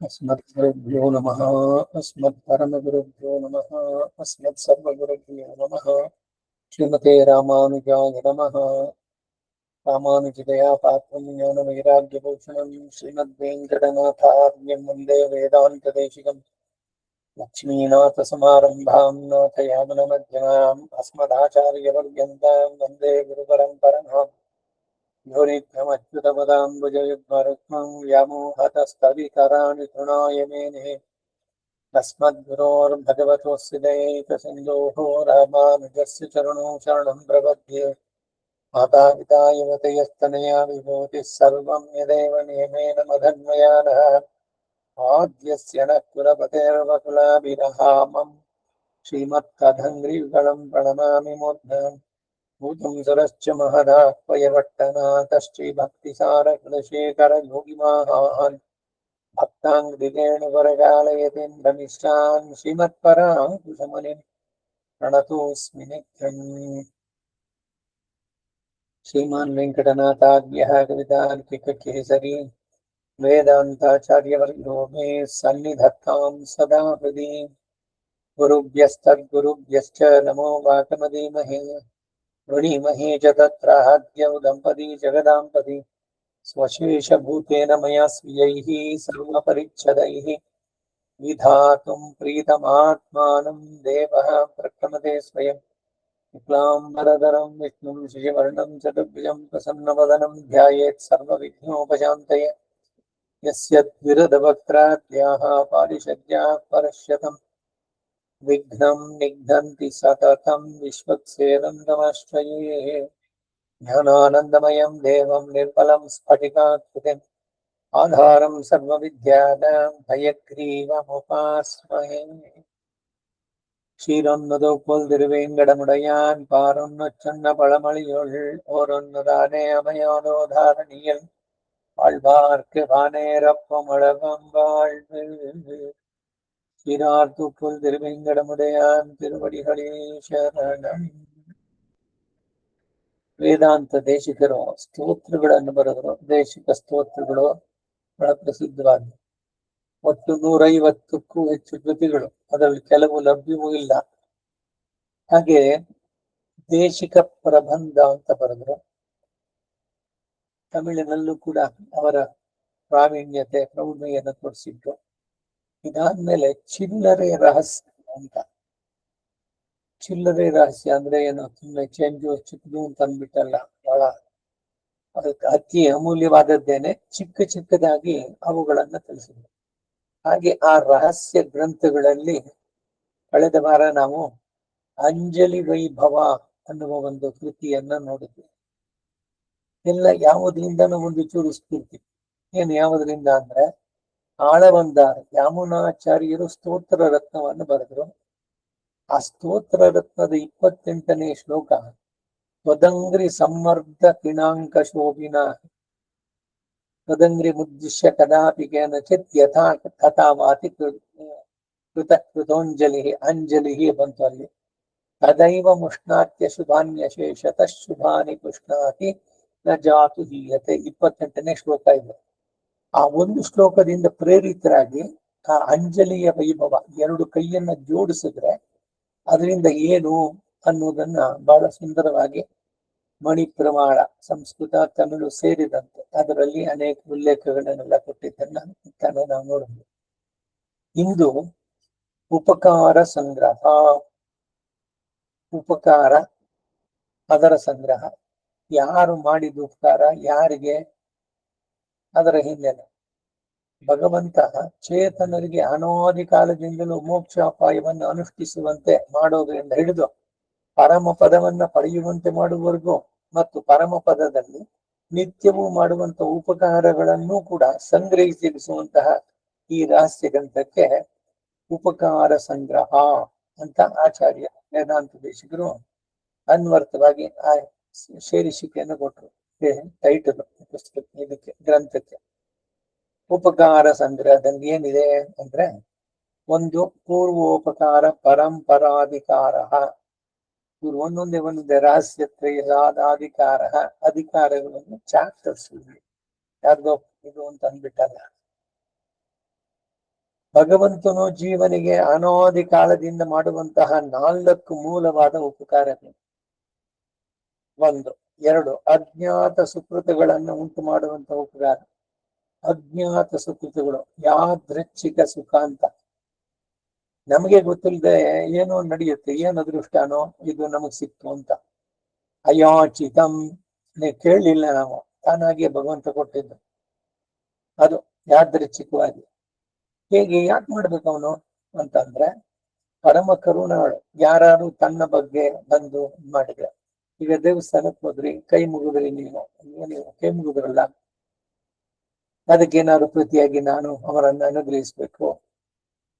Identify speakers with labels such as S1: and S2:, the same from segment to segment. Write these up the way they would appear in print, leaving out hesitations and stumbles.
S1: अस्मद्गुरुभ्यो नमः। अस्मत्परमगुरुभ्यो नमः। अस्मत्सर्वगुरुभ्यो नमः। श्रीमते रामानुजाय नमः। रामानुजदया पात्रं ज्ञानवैराग्यभूषणं श्रीमद्वेङ्कटनाथार्यं वन्दे वेदान्तदेशिकं लक्ष्मीनाथसमारम्भां नाथयामुनमध्यमाम् अस्मदाचार्यपर्यन्तां वन्दे गुरुपरम्पराम् योनित्यमच्युतपदाम्बुजयुग्मरुक्मं व्यामोहतस्तवितराणि तृणाय मेने अस्मद्गुरोर्भगवतोऽस्य दयैकसिन्धोः रामानुजस्य चरणौ शरणं प्रपद्ये। मातापिता युवतयस्तनया विभूतिः सर्वं यदेव नियमेन मदन्वयानः आद्यस्य नः कुलपतेर्वकुलाभिरहामं श्रीमत्कथङ्ग्रियुगलं प्रणमामि मूर्ध्ना भूतं सरश्च महदाह्वयवट्टनाथश्रीभक्तिसारकुलशेखरयोगिमाहान् भक्ताङ्घ्रिरेणुपरकालयतीन्द्रमिश्रान् श्रीमत्पराङ्कुशमुनिं प्रणतोऽस्मि नित्यम्। श्रीमान् वेङ्कटनाथार्यः कवितार्किककेसरी वेदान्ताचार्यवर्यो मे सन्निधत्तां सदा हृदि। गुरुभ्यस्तद्गुरुभ्यश्च नमो वाकमदीमहे वृणीमहे च तत्र हद्यौ दम्पती जगदाम्पती स्वशेषभूतेन मया स्वीयैः सर्वपरिच्छदैः विधातुं प्रीतमात्मानं देवः प्रक्रमते स्वयं। शुक्लाम्बरधरं विष्णुं शशिवर्णं चतुर्भुजं प्रसन्नवदनं ध्यायेत् सर्वविघ्नोपशान्तये। यस्य द्विरदवक्त्राद्याः पारिषद्याः परश्यतं विघ्नं निघ्नन्ति सततं विश्वक्सेदन्तमाश्रये। ज्ञानानन्दमयं देवं निर्मलं स्फटिकाकृतिम् आधारं सर्वविद्यानां हयग्रीवमुपास्महे। ஷீரொன்னுதோப்புல் திருவேங்கடமுடையான் பாரொன்னு பழமொழியுள் ஓரொன்னுதானே அமையாதோ தாரணியில் ஆழ்வார்க்கு வானேரப்பம் அழகம் வாழ்வு. ಶ್ರೀರಾರ್ತುಪುಲ್ ತಿರುವೆಂಗಡಮುಡೆಯಾನ್ ತಿರುವಡಿಗಳೇ ಶರಣಂ. ವೇದಾಂತ ದೇಶಿಕರು ಸ್ತೋತ್ರಗಳನ್ನು ಬರೆದರು. ದೇಶಿಕ ಸ್ತೋತ್ರಗಳು ಬಹಳ ಪ್ರಸಿದ್ಧವಾದ ಒಟ್ಟು 150ಕ್ಕೂ ಹೆಚ್ಚು ಕೃತಿಗಳು, ಅದರಲ್ಲಿ ಕೆಲವು ಲಭ್ಯವೂ ಇಲ್ಲ. ಹಾಗೆ ದೇಶಿಕ ಪ್ರಬಂಧ ಅಂತ ಬರೆದ್ರು. ತಮಿಳಿನಲ್ಲೂ ಕೂಡ ಅವರ ಪ್ರಾವೀಣ್ಯತೆ ಪ್ರೌಢಿಮೆಯನ್ನು ತೋರಿಸಿದ್ರು. ಇದಾದ್ಮೇಲೆ ಚಿಲ್ಲರೆ ರಹಸ್ಯ ಅಂತ. ಚಿಲ್ಲರೆ ರಹಸ್ಯ ಅಂದ್ರೆ ಏನು, ಸುಮ್ಮನೆ ಚೆಂಜು ಚಿಕ್ಕದು ಅಂತ ಅಂದ್ಬಿಟ್ಟಲ್ಲ, ಬಹಳ ಅದಕ್ಕೆ ಅತಿ ಅಮೂಲ್ಯವಾದದ್ದೇನೆ ಚಿಕ್ಕ ಚಿಕ್ಕದಾಗಿ ಅವುಗಳನ್ನ ತಿಳಿಸಿದ್ರು. ಹಾಗೆ ಆ ರಹಸ್ಯ ಗ್ರಂಥಗಳಲ್ಲಿ ಕಳೆದ ವಾರ ನಾವು ಅಂಜಲಿ ವೈಭವ ಅನ್ನುವ ಒಂದು ಕೃತಿಯನ್ನ ನೋಡಿದ್ವಿ. ಎಲ್ಲ ಯಾವುದರಿಂದನೂ ಒಂದು ಚೂರು ಸ್ಫೂರ್ತಿ. ಏನು ಯಾವುದರಿಂದ ಅಂದ್ರೆ, ಆಳವಂದಾರ ಯಾಮುನಾಚಾರ್ಯರು ಸ್ತೋತ್ರ ರತ್ನವನ್ನು ಬರೆದ್ರು. ಆ ಸ್ತೋತ್ರ ರತ್ನದ 28ನೇ ಶ್ಲೋಕ ತ್ವದಂಗ್ರಿ ಸಂಮರ್ಧ ಕಿಣಾಂಕ ಶೋಭಿನ ತ್ವದಂಗ್ರಿ ಮುದ್ದಿಶ್ಯ ಕದಾಪಿ ಕೇನಚಿತ್ ಯಥಾ ತಥಾ ವಾತಿ ಕೃತೋಂಜಲಿ ಅಂಜಲಿ ಬಂತು ಅಲ್ಲಿ. ತದೈವ ಮುಷ್ಣಾತ್ಯ ಶುಭಾನ್ಯಶೇಷತ ಶುಭಾನಿ ಪುಷ್ಣಾತಿ ನ ಜಾತು ಹೀಯತೆ 28ನೇ ಶ್ಲೋಕ ಇದೆ. ಆ ಒಂದು ಶ್ಲೋಕದಿಂದ ಪ್ರೇರಿತರಾಗಿ ಆ ಅಂಜಲಿಯ ವೈಭವ, ಎರಡು ಕೈಯನ್ನ ಜೋಡಿಸಿದ್ರೆ ಅದರಿಂದ ಏನು ಅನ್ನೋದನ್ನ ಬಹಳ ಸುಂದರವಾಗಿ ಮಣಿಪ್ರಮಾಣ ಸಂಸ್ಕೃತ ತಮಿಳು ಸೇರಿದಂತೆ ಅದರಲ್ಲಿ ಅನೇಕ ಉಲ್ಲೇಖಗಳನ್ನೆಲ್ಲ ಕೊಟ್ಟಿದ್ದನ್ನ ನಾವು ನೋಡಿದ್ವಿ. ಇಂದು ಉಪಕಾರ ಸಂಗ್ರಹ, ಉಪಕಾರ ಅದರ ಸಂಗ್ರಹ. ಯಾರು ಮಾಡಿದ ಉಪಕಾರ, ಯಾರಿಗೆ, ಅದರ ಹಿನ್ನೆಲೆ. ಭಗವಂತ ಚೇತನರಿಗೆ ಅನಾದಿ ಕಾಲದಿಂದಲೂ ಮೋಕ್ಷಾಪಾಯವನ್ನು ಅನುಷ್ಠಿಸುವಂತೆ ಮಾಡೋದರಿಂದ ಹಿಡಿದು ಪರಮ ಪದವನ್ನ ಪಡೆಯುವಂತೆ ಮಾಡುವವರೆಗೂ ಮತ್ತು ಪರಮ ಪದದಲ್ಲಿ ನಿತ್ಯವೂ ಮಾಡುವಂತ ಉಪಕಾರಗಳನ್ನು ಕೂಡ ಸಂಗ್ರಹಿಸಿರಿಸುವಂತಹ ಈ ರಹಸ್ಯ ಗ್ರಂಥಕ್ಕೆ ಉಪಕಾರ ಸಂಗ್ರಹ ಅಂತ ಆಚಾರ್ಯ ವೇದಾಂತ ದೇಶಿಕರು ಅನ್ವರ್ಥವಾಗಿ ಆ ಶೀರ್ಷಿಕೆಯನ್ನು ಕೊಟ್ಟರು. ಟೈಟಲ್ ಪುಸ್ತಕ ಇದಕ್ಕೆ, ಗ್ರಂಥಕ್ಕೆ. ಉಪಕಾರ ಸಂಗ್ರಹದಲ್ಲಿ ಏನಿದೆ ಅಂದ್ರೆ, ಒಂದು ಪೂರ್ವೋಪಕಾರ ಪರಂಪರಾಧಿಕಾರ. ಇವರು ಒಂದೊಂದೇ ರಹಸ್ಯತ್ರೇಯಾಧಿಕಾರ ಅಧಿಕಾರಗಳನ್ನು ಚಾಪ್ಟರ್ಸ್ ಯಾರ್ದೋ ಇದು ಅಂತ ಅಂದ್ಬಿಟ್ಟಲ್ಲ. ಭಗವಂತನು ಜೀವನಿಗೆ ಅನಾದಿ ಕಾಲದಿಂದ ಮಾಡುವಂತಹ 4 ಮೂಲವಾದ ಉಪಕಾರಗಳು. 1. 2. ಅಜ್ಞಾತ ಸುಕೃತಗಳನ್ನು ಉಂಟು ಮಾಡುವಂತಹ ಉಪಕಾರ. ಅಜ್ಞಾತ ಸುಕೃತಗಳು ಯಾದೃಚ್ಛಿಕ ಸುಖ ಅಂತ. ನಮಗೆ ಗೊತ್ತಿಲ್ಲದೆ ಏನೋ ನಡೆಯುತ್ತೆ, ಏನು ಅದೃಷ್ಟನೋ ಇದು ನಮಗ್ ಸಿಕ್ತು ಅಂತ. ಅಯಾಚಿತಂ, ಕೇಳಲಿಲ್ಲ ನಾವು, ತಾನಾಗಿಯೇ ಭಗವಂತ ಕೊಟ್ಟಿದ್ದು. ಅದು ಯಾದೃಚ್ಛಿಕವಾಗಿ. ಹೇಗೆ, ಯಾಕೆ ಮಾಡ್ಬೇಕು ಅವನು ಅಂತಂದ್ರೆ ಪರಮ ಕರುಣಾಳು. ಯಾರು ತನ್ನ ಬಗ್ಗೆ ಬಂದು ಮಾಡಿದ್ರೆ, ಈಗ ದೇವಸ್ಥಾನಕ್ಕೆ ಹೋದ್ರಿ, ಕೈ ಮುಗಿದ್ರಿ, ನೀವು ಕೈ ಮುಗಿದ್ರಲ್ಲ, ಅದಕ್ಕೇನಾದ್ರು ಪ್ರತಿಯಾಗಿ ನಾನು ಅವರನ್ನು ಅನುಗ್ರಹಿಸ್ಬೇಕು.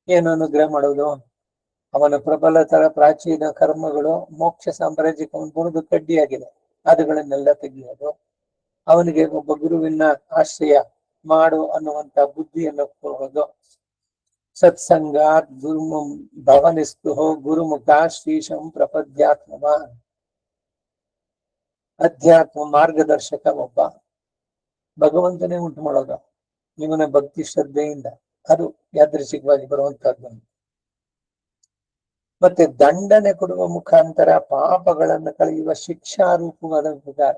S1: ಏನು ಅನುಗ್ರಹ ಮಾಡೋದು? ಅವನ ಪ್ರಬಲತರ ಪ್ರಾಚೀನ ಕರ್ಮಗಳು ಮೋಕ್ಷ ಸಾಮ್ರಾಜ್ಯಕ್ಕೆ ಅವನು ಬುರುದು ಕಡ್ಡಿಯಾಗಿದೆ, ಅದುಗಳನ್ನೆಲ್ಲ ತೆಗೆಯೋದು. ಅವನಿಗೆ ಒಬ್ಬ ಗುರುವಿನ ಆಶ್ರಯ ಮಾಡು ಅನ್ನುವಂತ ಬುದ್ಧಿಯನ್ನು ಕೊಡೋದು. ಸತ್ಸಂಗಾತ್ ಗುರು ಭವನಿಸ್ತು ಗುರುಮುಖ ಶ್ರೀಶಂ ಪ್ರಪದ್ಯಾತ್ಮ. ಅಧ್ಯಾತ್ಮ ಮಾರ್ಗದರ್ಶಕ ಒಬ್ಬ ಭಗವಂತನೇ ಉಂಟು ಮಾಡೋದು ಇವನ ಭಕ್ತಿ ಶ್ರದ್ಧೆಯಿಂದ. ಅದು ಯಾದೃಚ್ಛಿಕವಾಗಿ ಬರುವಂತಹದ್ದು. ಮತ್ತೆ ದಂಡನೆ ಕೊಡುವ ಮುಖಾಂತರ ಪಾಪಗಳನ್ನು ಕಳೆಯುವ ಶಿಕ್ಷಾ ರೂಪವಾದ ಉಪಕಾರ.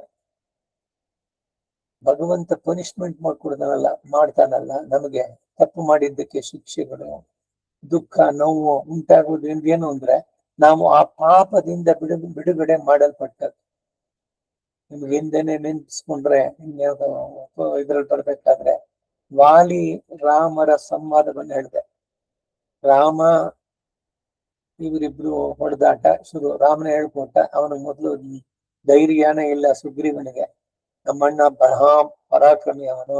S1: ಭಗವಂತ ಪನಿಷ್ಮೆಂಟ್ ಮಾಡ್ತಾನಲ್ಲ ನಮಗೆ, ತಪ್ಪು ಮಾಡಿದ್ದಕ್ಕೆ ಶಿಕ್ಷೆಗಳು, ದುಃಖ ನೋವು ಉಂಟಾಗುವುದರಿಂದ ಏನು ಅಂದ್ರೆ ನಾವು ಆ ಪಾಪದಿಂದ ಬಿಡುಗಡೆ ಮಾಡಲ್ಪಟ್ಟದ್ದು. ನಿಮ್ಗೆ ಹಿಂದೆನೆ ನೆನ್ಪಿಸ್ಕೊಂಡ್ರೆ, ಇದ್ರಲ್ಲಿ ಬರ್ಬೇಕಾದ್ರೆ ವಾಲಿ ರಾಮರ ಸಂವಾದವನ್ನು ಹೇಳಿದೆ. ರಾಮ ಇವರಿಬ್ರು ಹೊಡೆದಾಟ ಶುರು. ರಾಮನ ಹೇಳ್ಕೊಟ್ಟ, ಅವನು ಮೊದಲು ಧೈರ್ಯನೇ ಇಲ್ಲ ಸುಗ್ರೀವನಿಗೆ. ನಮ್ಮಣ್ಣ ಪರಾಕ್ರಮಿ ಅವನು.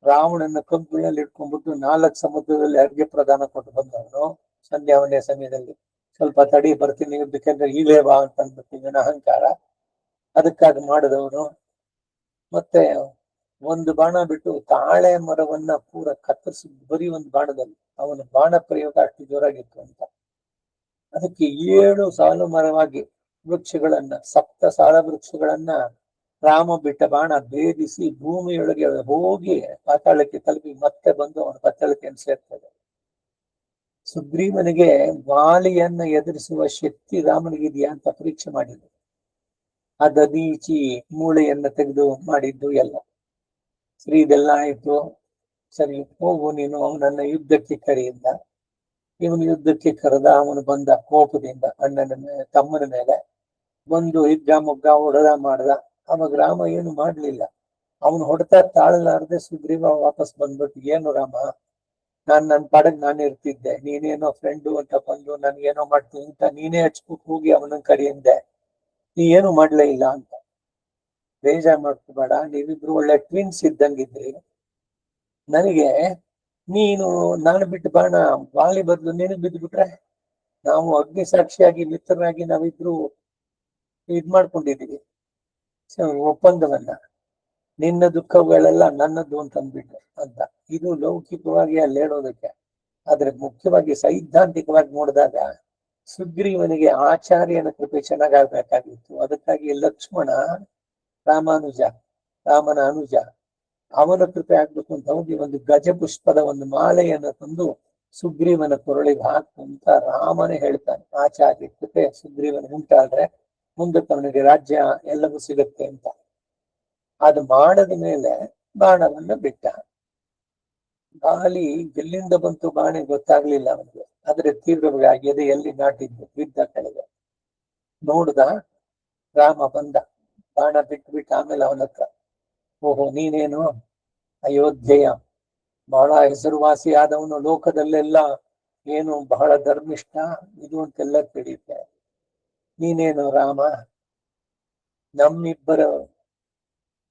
S1: ರಾವಣನ ಕಬ್ಬುಗಳಲ್ಲಿ ಇಟ್ಕೊಂಡ್ಬಿಟ್ಟು 4 ಸಮುದ್ರದಲ್ಲಿ ಅರ್ಘ್ಯ ಪ್ರದಾನ ಕೊಟ್ಟು ಬಂದವನು. ಸಂಧ್ಯಾವನೆಯ ಸಮಯದಲ್ಲಿ ಸ್ವಲ್ಪ ತಡಿ ಬರ್ತೀನಿ ಯುದ್ಧಕ್ಕೆ, ಈಗಲೇ ಬಾ ಅಂತ ಅಂದ್ಬಿಟ್ಟಿದ್ದಾನೆ ಅಹಂಕಾರ. ಅದಕ್ಕಾಗಿ ಮಾಡಿದವನು. ಮತ್ತೆ ಒಂದು ಬಾಣ ಬಿಟ್ಟು ತಾಳೆ ಮರವನ್ನ ಪೂರ ಕತ್ತರಿಸಿ, ಬರೀ ಒಂದು ಬಾಣದಲ್ಲಿ. ಅವನ ಬಾಣ ಪ್ರಯೋಗ ಅಷ್ಟು ಜೋರಾಗಿತ್ತು ಅಂತ. ಅದಕ್ಕೆ 7 ಸಾಲು ಮರವಾಗಿ ವೃಕ್ಷಗಳನ್ನ, 7 ಸಾಲ ವೃಕ್ಷಗಳನ್ನ ರಾಮ ಬಿಟ್ಟ ಬಾಣ ಭೇದಿಸಿ ಭೂಮಿಯೊಳಗೆ ಹೋಗಿ ಪಾತಾಳಕ್ಕೆ ತಲುಪಿ ಮತ್ತೆ ಬಂದು ಅವನ ಪಾತಾಳಕ್ಕೆ ಸೇರ್ತದೆ. ಸುಗ್ರೀವನಿಗೆ ವಾಲಿಯನ್ನ ಎದುರಿಸುವ ಶಕ್ತಿ ರಾಮನಿಗಿದೆಯಾ ಅಂತ ಪರೀಕ್ಷೆ ಮಾಡಿದ್ರು. ಅದೀಚಿ ಮೂಳೆಯನ್ನ ತೆಗೆದು ಮಾಡಿದ್ದು ಎಲ್ಲ. ಸರಿ, ಇದೆಲ್ಲ ಆಯ್ತು, ಸರಿ ಹೋಗು ನೀನು ಅವನನ್ನ ಯುದ್ಧಕ್ಕೆ ಕರೆಯಿಂದ. ಇವನು ಯುದ್ಧಕ್ಕೆ ಕರೆದ. ಅವನು ಬಂದ ಕೋಪದಿಂದ ತಮ್ಮನ ಮೇಲೆ ಬಂದು ಹಿಗ್ಗ ಮುಗ್ಗ ಹೊಡೆದ ಮಾಡ್ದ. ಅವಾಗ ರಾಮ ಏನು ಮಾಡ್ಲಿಲ್ಲ. ಅವನು ಹೊಡೆತ ತಾಳಲಾರದೆ ಸುಗ್ರೀವ ವಾಪಸ್ ಬಂದ್ಬಿಟ್ಟು, ಏನು ರಾಮ, ನನ್ನ ಪಾಡಗ್ ನಾನು ಇರ್ತಿದ್ದೆ, ನೀನೇನೋ ಫ್ರೆಂಡು ಅಂತ ಬಂದು ನನ್ಗೇನೋ ಮಾಡ್ತೀನಿ ಅಂತ ನೀನೇ ಹಚ್ಬಿಟ್ಟು ಹೋಗಿ ಅವನನ್ನ ಕರೆಯಿಂದೆ, ನೀ ಏನು ಮಾಡ್ಲೇ ಇಲ್ಲ ಅಂತ. ಬೇಜಾರ್ ಮಾಡ್ಕೋಬೇಡ, ನೀವಿಬ್ರು ಒಳ್ಳೆ ಟ್ವಿನ್ಸ್ ಇದ್ದಂಗಿದ್ರಿ. ನನಗೆ ನಾನು ಬಿಟ್ಟು ಬಾಣ ವಾಲಿ ಬದಲು ನಿನಗ್ ಬಿದ್ದು ಬಿಟ್ರೆ, ನಾವು ಅಗ್ನಿ ಸಾಕ್ಷಿಯಾಗಿ ಮಿತ್ರರಾಗಿ ನಾವಿಬ್ರು ಇದ್ ಮಾಡ್ಕೊಂಡಿದೀವಿ ಒಪ್ಪಂದವನ್ನ. ನಿನ್ನ ದುಃಖಗಳೆಲ್ಲ ನನ್ನದು ಅಂತ ಅಂದ್ಬಿಟ್ಟು ಅಂತ. ಇದು ಲೌಕಿಕವಾಗಿ ಅಲ್ಲಿ ಹೇಳೋದಕ್ಕೆ. ಆದ್ರೆ ಮುಖ್ಯವಾಗಿ ಸೈದ್ಧಾಂತಿಕವಾಗಿ ನೋಡಿದಾಗ ಸುಗ್ರೀವನಿಗೆ ಆಚಾರ್ಯನ ಕೃಪೆ ಚೆನ್ನಾಗಾಗ್ಬೇಕಾಗಿತ್ತು. ಅದಕ್ಕಾಗಿ ಲಕ್ಷ್ಮಣ ರಾಮನ ಅನುಜ, ಅವನ ಕೃಪೆ ಆಗ್ಬೇಕು ಅಂತ ಹೋಗಿ ಒಂದು ಗಜಪುಷ್ಪದ ಒಂದು ಮಾಲೆಯನ್ನು ತಂದು ಸುಗ್ರೀವನ ಕೊರಳಿಗೆ ಹಾಕುವಂತ ರಾಮನೇ ಹೇಳ್ತಾನೆ. ಆಚಾರ್ಯ ಕೃಪೆ ಸುಗ್ರೀವನ ಉಂಟಾದ್ರೆ ಮುಂದಕ್ಕೆ ಅವನಿಗೆ ರಾಜ್ಯ ಎಲ್ಲವೂ ಸಿಗುತ್ತೆ ಅಂತ. ಅದು ಮಾಡದ ಮೇಲೆ ಬಾಣವನ್ನ ಬಿಟ್ಟ. ಗಾಲಿ ಎಲ್ಲಿಂದ ಬಂತು ಬಾಣೆ ಗೊತ್ತಾಗ್ಲಿಲ್ಲ ಅವನಿಗೆ. ಆದ್ರೆ ತೀವ್ರವಾಗಿ ಎಲ್ಲಿ ನಾಟಿದ್ದು ಬಿದ್ದ ಕೆಳಗೆ. ನೋಡ್ದ ರಾಮ ಬಂದ, ಬಾಣ ಬಿಟ್ಟು ಆಮೇಲೆ ಅವನ ಹತ್ರ, ಓಹೋ ನೀನೇನು ಅಯೋಧ್ಯೆಯ ಬಹಳ ಹೆಸರುವಾಸಿ ಆದವನು, ಲೋಕದಲ್ಲೆಲ್ಲ ಏನು ಬಹಳ ಧರ್ಮಿಷ್ಠ ಇದು ಅಂತೆಲ್ಲ ತಿಳಿಯುತ್ತೆ. ನೀನೇನು ರಾಮ, ನಮ್ಮಿಬ್ಬರ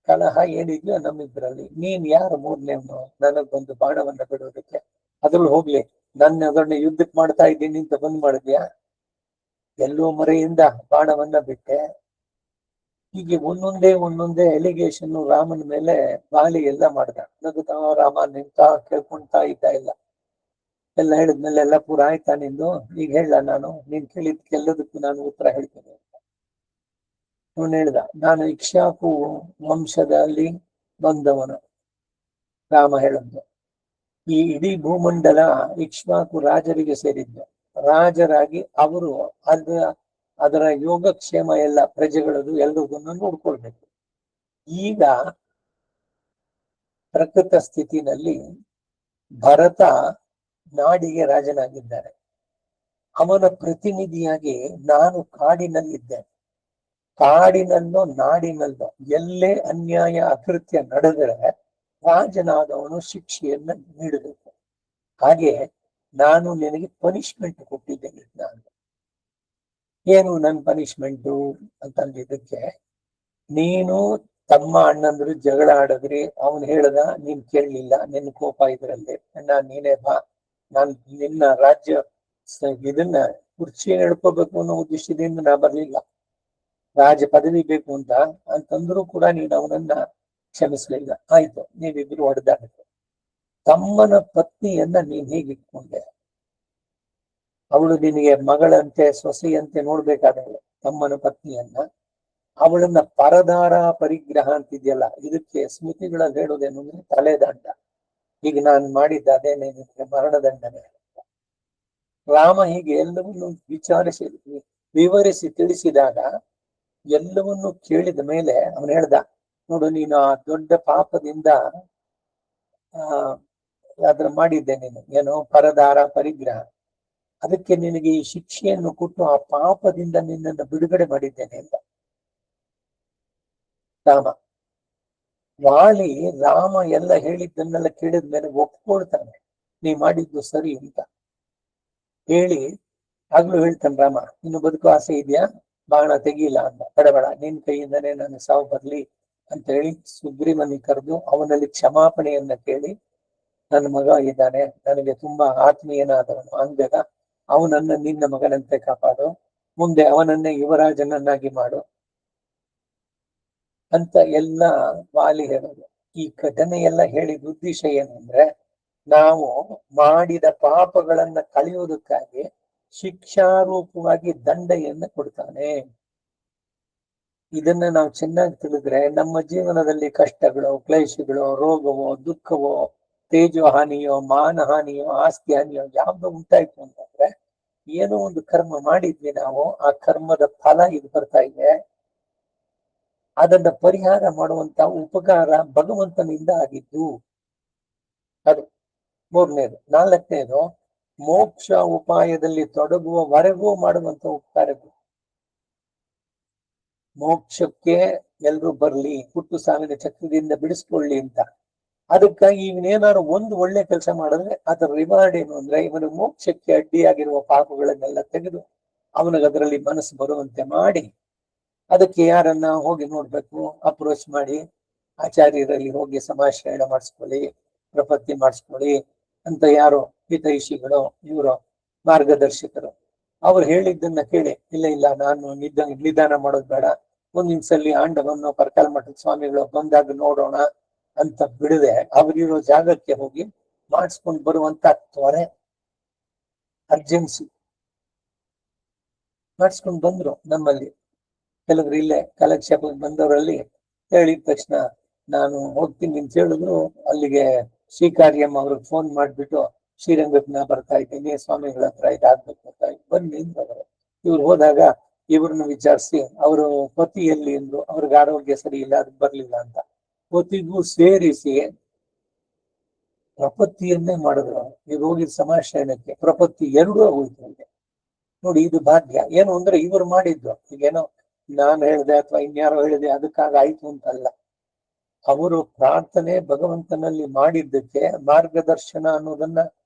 S1: ಕಲಹ ಏನಿದ್ಯೋ ನಮ್ಮಿಬ್ಬರಲ್ಲಿ ನೀನ್ ಯಾರು ಮೂರನೇವನು ನನಗ್ ಒಂದು ಬಾಣವನ್ನ ಬಿಡೋದಕ್ಕೆ? ಅದ್ರಲ್ಲಿ ಹೋಗ್ಲಿ, ಅದನ್ನ ಯುದ್ಧಕ್ಕೆ ಮಾಡ್ತಾ ಇದ್ದೀನಿ ಅಂತ ಬಂದ್ ಮಾಡಿದ್ಯಾ? ಎಲ್ಲೋ ಮರೆಯಿಂದ ಬಾಣವನ್ನ ಬಿಟ್ಟೆ. ಹೀಗೆ ಒಂದೊಂದೇ ಎಲಿಗೇಷನ್ ರಾಮನ ಮೇಲೆ ಬಾಲಿ ಎಲ್ಲ ಮಾಡ್ದ. ನಗುತ್ತಾ ರಾಮ ನಿಂತ ಕೇಳ್ಕೊಂತಾ ಇಲ್ಲ. ಎಲ್ಲ ಹೇಳಿದ್ಮೇಲೆ ಎಲ್ಲ ಪೂರ ಆಯ್ತಾ ನಿಂದು? ಈಗ ಹೇಳ, ನಾನು ನೀನ್ ಕೇಳಿದ್ಕೆಲ್ಲದಕ್ಕೂ ನಾನು ಉತ್ತರ ಹೇಳ್ತೇನೆ ಅಂತ ಅವನು ಹೇಳ್ದ. ನಾನು ಇಕ್ಷ್ವಾಕು ವಂಶದಲ್ಲಿ ಬಂದವನು. ರಾಮ ಹೇಳಿದ್ದು, ಈ ಇಡೀ ಭೂಮಂಡಲ ಇಕ್ಷ್ವಾಕು ರಾಜರಿಗೆ ಸೇರಿದ್ದು. ರಾಜರಾಗಿ ಅವರು ಅದರ ಯೋಗಕ್ಷೇಮ ಎಲ್ಲ ಪ್ರಜೆಗಳದು ಎಲ್ಲದನ್ನು ನೋಡ್ಕೊಳ್ಬೇಕು. ಈಗ ಪ್ರಕೃತ ಸ್ಥಿತಿನಲ್ಲಿ ಭರತ ನಾಡಿಗೆ ರಾಜನಾಗಿದ್ದಾರೆ. ಅವನ ಪ್ರತಿನಿಧಿಯಾಗಿ ನಾನು ಕಾಡಿನಲ್ಲಿದ್ದೇನೆ. ಕಾಡಿನಲ್ಲೋ ನಾಡಿನಲ್ಲೋ ಎಲ್ಲೇ ಅನ್ಯಾಯ ಅಕೃತ್ಯ ನಡೆದರೆ ರಾಜನಾದವನು ಶಿಕ್ಷೆಯನ್ನ ನೀಡಬೇಕು. ಹಾಗೆ ನಾನು ನಿನಗೆ ಪನಿಷ್ಮೆಂಟ್ ಕೊಟ್ಟಿದ್ದೇನೆ. ನಾನು ಏನು ನನ್ನ ಪನಿಷ್ಮೆಂಟು ಅಂತಂದಿದ್ದಕ್ಕೆ, ನೀನು ತಮ್ಮ ಅಣ್ಣಂದ್ರು ಜಗಳ ಆಡಿದ್ರಿ, ಅವನು ಹೇಳ್ದ, ನೀನ್ ಕೇಳಲಿಲ್ಲ, ನಿನ್ನ ಕೋಪ ಇದರಲ್ಲಿ, ನೀನೇ ಬಾ, ನಾನ್ ನಿನ್ನ ರಾಜ್ಯ ಇದನ್ನ ಕುರ್ಚಿ ಹೇಳ್ಕೋಬೇಕು ಅನ್ನೋ ಉದ್ದೇಶದಿಂದ ನಾ ಬರ್ಲಿಲ್ಲ, ರಾಜ ಪದವಿ ಬೇಕು ಅಂತಂದ್ರು ಕೂಡ ನೀನು ಅವನನ್ನ ಕ್ಷಮಿಸ್ಲಿಲ್ಲ. ಆಯ್ತು, ನೀವಿಬ್ರು ಹೊಡೆದಾಡಿದ್ರು. ತಮ್ಮನ ಪತ್ನಿಯನ್ನ ನೀನ್ ಹೇಗೆ ಇಟ್ಕೊಂಡೆ? ಅವಳು ನಿನಗೆ ಮಗಳಂತೆ ಸೊಸೆಯಂತೆ ನೋಡ್ಬೇಕಾದವಳು ತಮ್ಮನ ಪತ್ನಿಯನ್ನ. ಅವಳನ್ನ ಪರದಾರ ಪರಿಗ್ರಹ ಅಂತಿದ್ಯಲ್ಲ, ಇದಕ್ಕೆ ಸ್ಮೃತಿಗಳಲ್ಲಿ ಹೇಳೋದೇನು ಅಂದ್ರೆ ತಲೆದಂಡ. ಈಗ ನಾನು ಮಾಡಿದ್ದ ಅದೇನೇ ಮರಣದಂಡನೆ. ರಾಮ ಹೀಗೆ ಎಲ್ಲವನ್ನೂ ವಿವರಿಸಿ ತಿಳಿಸಿದಾಗ ಎಲ್ಲವನ್ನೂ ಕೇಳಿದ ಮೇಲೆ ಅವನು ಹೇಳ್ದ, ನೋಡು, ನೀನು ಆ ದೊಡ್ಡ ಪಾಪದಿಂದ ಅದ್ರ ಮಾಡಿದ್ದೆ ನೀನು, ಏನೋ ಪರದಾರ ಪರಿಗ್ರಹ, ಅದಕ್ಕೆ ನಿನಗೆ ಈ ಶಿಕ್ಷೆಯನ್ನು ಕೊಟ್ಟು ಆ ಪಾಪದಿಂದ ನಿನ್ನನ್ನು ಬಿಡುಗಡೆ ಮಾಡಿದ್ದೇನೆ ಅಂತ ರಾಮ. ವಾಲಿ ರಾಮ ಎಲ್ಲ ಹೇಳಿದ್ದನ್ನೆಲ್ಲ ಕೇಳಿದ ಮೇಲೆ ಒಪ್ಕೊಳ್ತಾನೆ, ನೀ ಮಾಡಿದ್ದು ಸರಿ ಅಂತ ಹೇಳಿ. ಆಗ್ಲೂ ಹೇಳ್ತಾನೆ ರಾಮ, ಇನ್ನು ಬದುಕು ಆಸೆ ಇದೆಯಾ, ಬಾಣ ತೆಗಿಲ್ಲ ಅಂತ. ಬೇಡ, ನಿನ್ ಕೈಯಿಂದನೇ ನನ್ನ ಸಾವು ಬರ್ಲಿ ಅಂತ ಹೇಳಿ ಸುಗ್ರೀವನಿಗೆ ಕರೆದು ಅವನಲ್ಲಿ ಕ್ಷಮಾಪಣೆಯನ್ನ ಕೇಳಿ, ನನ್ನ ಮಗ ಇದ್ದಾನೆ, ನನಗೆ ತುಂಬಾ ಆತ್ಮೀಯನಾದವನು ಅಂಗದ, ಅವನನ್ನ ನಿನ್ನ ಮಗನಂತೆ ಕಾಪಾಡು, ಮುಂದೆ ಅವನನ್ನೇ ಯುವರಾಜನನ್ನಾಗಿ ಮಾಡು ಅಂತ ಎಲ್ಲ ವಾಲಿ ಹೇಳೋದು. ಈ ಘಟನೆಯೆಲ್ಲ ಹೇಳಿದ ಉದ್ದೇಶ ಏನಂದ್ರೆ, ನಾವು ಮಾಡಿದ ಪಾಪಗಳನ್ನ ಕಳೆಯುವುದಕ್ಕಾಗಿ ಶಿಕ್ಷಾರೂಪವಾಗಿ ದಂಡೆಯನ್ನ ಕೊಡ್ತಾನೆ. ಇದನ್ನ ನಾವು ಚೆನ್ನಾಗಿ ತಿಳಿದ್ರೆ ನಮ್ಮ ಜೀವನದಲ್ಲಿ ಕಷ್ಟಗಳು, ಕ್ಲೇಶಗಳು, ರೋಗವೋ, ದುಃಖವೋ, ತೇಜೋ ಹಾನಿಯೋ, ಮಾನ ಹಾನಿಯೋ, ಆಸ್ತಿ ಹಾನಿಯೋ ಯಾವ್ದು ಉಂಟಾಯ್ತು ಅಂತಂದ್ರೆ, ಏನೋ ಒಂದು ಕರ್ಮ ಮಾಡಿದ್ವಿ ನಾವು, ಆ ಕರ್ಮದ ಫಲ ಇದು ಬರ್ತಾ ಇದೆ, ಅದನ್ನ ಪರಿಹಾರ ಮಾಡುವಂತ ಉಪಕಾರ ಭಗವಂತನಿಂದ ಆಗಿದ್ದು. ಅದು ಮೂರನೇದು. ನಾಲ್ಕನೇದು, ಮೋಕ್ಷ ಉಪಾಯದಲ್ಲಿ ತೊಡಗುವವರೆಗೂ ಮಾಡುವಂತ ಉಪಕಾರಗಳು. ಮೋಕ್ಷಕ್ಕೆ ಎಲ್ರೂ ಬರ್ಲಿ, ಹುಟ್ಟು ಸಾವಿನ ಚಕ್ರದಿಂದ ಬಿಡಿಸ್ಕೊಳ್ಳಿ ಅಂತ. ಅದಕ್ಕಾಗಿ ಇವನೇನಾದ್ರು ಒಂದು ಒಳ್ಳೆ ಕೆಲಸ ಮಾಡಿದ್ರೆ ಅದರ ರಿವಾರ್ಡ್ ಏನು ಅಂದ್ರೆ, ಇವನು ಮೋಕ್ಷಕ್ಕೆ ಅಡ್ಡಿಯಾಗಿರುವ ಪಾಪಗಳನ್ನೆಲ್ಲ ತೆಗೆದು ಅವನಿಗೆ ಅದರಲ್ಲಿ ಮನಸ್ಸು ಬರುವಂತೆ ಮಾಡಿ, ಅದಕ್ಕೆ ಯಾರನ್ನ ಹೋಗಿ ನೋಡ್ಬೇಕು, ಅಪ್ರೋಚ್ ಮಾಡಿ ಆಚಾರ್ಯರಲ್ಲಿ ಹೋಗಿ ಸಮಾಶ್ರಯಣ ಮಾಡಿಸ್ಕೊಳ್ಳಿ, ಪ್ರಪತ್ತಿ ಮಾಡಿಸ್ಕೊಳ್ಳಿ ಅಂತ ಯಾರು ಹಿತೈಷಿಗಳು, ಇವರು ಮಾರ್ಗದರ್ಶಕರು, ಅವ್ರು ಹೇಳಿದ್ದನ್ನ ಕೇಳಿ, ಇಲ್ಲ ನಾನು ನಿಧಾನ ಮಾಡೋದು ಬೇಡ, ಮುಂದಿನ ಸಲ ಆಂಡವನ್ನು ಪರ್ಕಾಲ್ ಮಠದ ಸ್ವಾಮಿಗಳು ಬಂದಾಗ ನೋಡೋಣ ಅಂತ ಬಿಡದೆ ಅವರಿರೋ ಜಾಗಕ್ಕೆ ಹೋಗಿ ಮಾಡಿಸ್ಕೊಂಡು ಬರುವಂತ ತ್ವರೆ, ಅರ್ಜೆನ್ಸಿ ಮಾಡಿಸ್ಕೊಂಡು ಬಂದ್ರು. ನಮ್ಮಲ್ಲಿ ಕೆಲವರು ಇಲ್ಲೇ ಕಾಲಕ್ಷೇಪಕ್ಕೆ ಬಂದವರಲ್ಲಿ ಹೇಳಿದ ತಕ್ಷಣ ನಾನು ಹೋಗ್ತೀನಿ ಅಂತ ಹೇಳಿದ್ರು, ಅಲ್ಲಿಗೆ ಶ್ರೀಕಾರ್ಯಮ್ಮ ಅವ್ರಿಗೆ ಫೋನ್ ಮಾಡ್ಬಿಟ್ಟು, ಶ್ರೀರಂಗಕ್ಕೆ ನಾ ಬರ್ತಾ ಇದ್ದೀನಿ, ಸ್ವಾಮಿಗಳ ಹತ್ರ ಇದಾಗ್ಬೇಕು ಅಂತ ಬನ್ನಿ ಅಂತಂದ್ರೆ, ಇವ್ರು ಹೋದಾಗ ಇವ್ರನ್ನ ವಿಚಾರಿಸಿ ಅವರು ಪತಿಯಲ್ಲಿ ಅಂದ್ರು, ಅವ್ರಿಗೆ ಆರೋಗ್ಯ ಸರಿ ಇಲ್ಲ, ಅದಕ್ಕೆ ಬರ್ಲಿಲ್ಲ ಅಂತ. ಪತಿಗೂ ಸೇರಿಸಿ ಪ್ರಪತ್ತಿಯನ್ನೇ ಮಾಡಿದ್ರು. ಇವ್ರು ಹೋಗಿದ್ ಸಮಾಶ್ರಯಣಕ್ಕೆ ಪ್ರಪತ್ತಿ ಎರಡೂ ಹೋಯ್ತು. ನೋಡಿ, ಇದು ಭಾಗ್ಯ. ಏನು ಅಂದ್ರೆ ಇವರು ಮಾಡಿದ್ದು, ಈಗೇನೋ ನಾನು ಹೇಳಿದೆ ಅಥವಾ ಇನ್ಯಾರೋ ಹೇಳಿದೆ ಅದಕ್ಕಾಗ ಆಯ್ತು ಅಂತಲ್ಲ. ಅವರು ಪ್ರಾರ್ಥನೆ ಭಗವಂತನಲ್ಲಿ ಮಾಡಿದ್ದಕ್ಕೆ ಮಾರ್ಗದರ್ಶನ ಅನ್ನೋದನ್ನ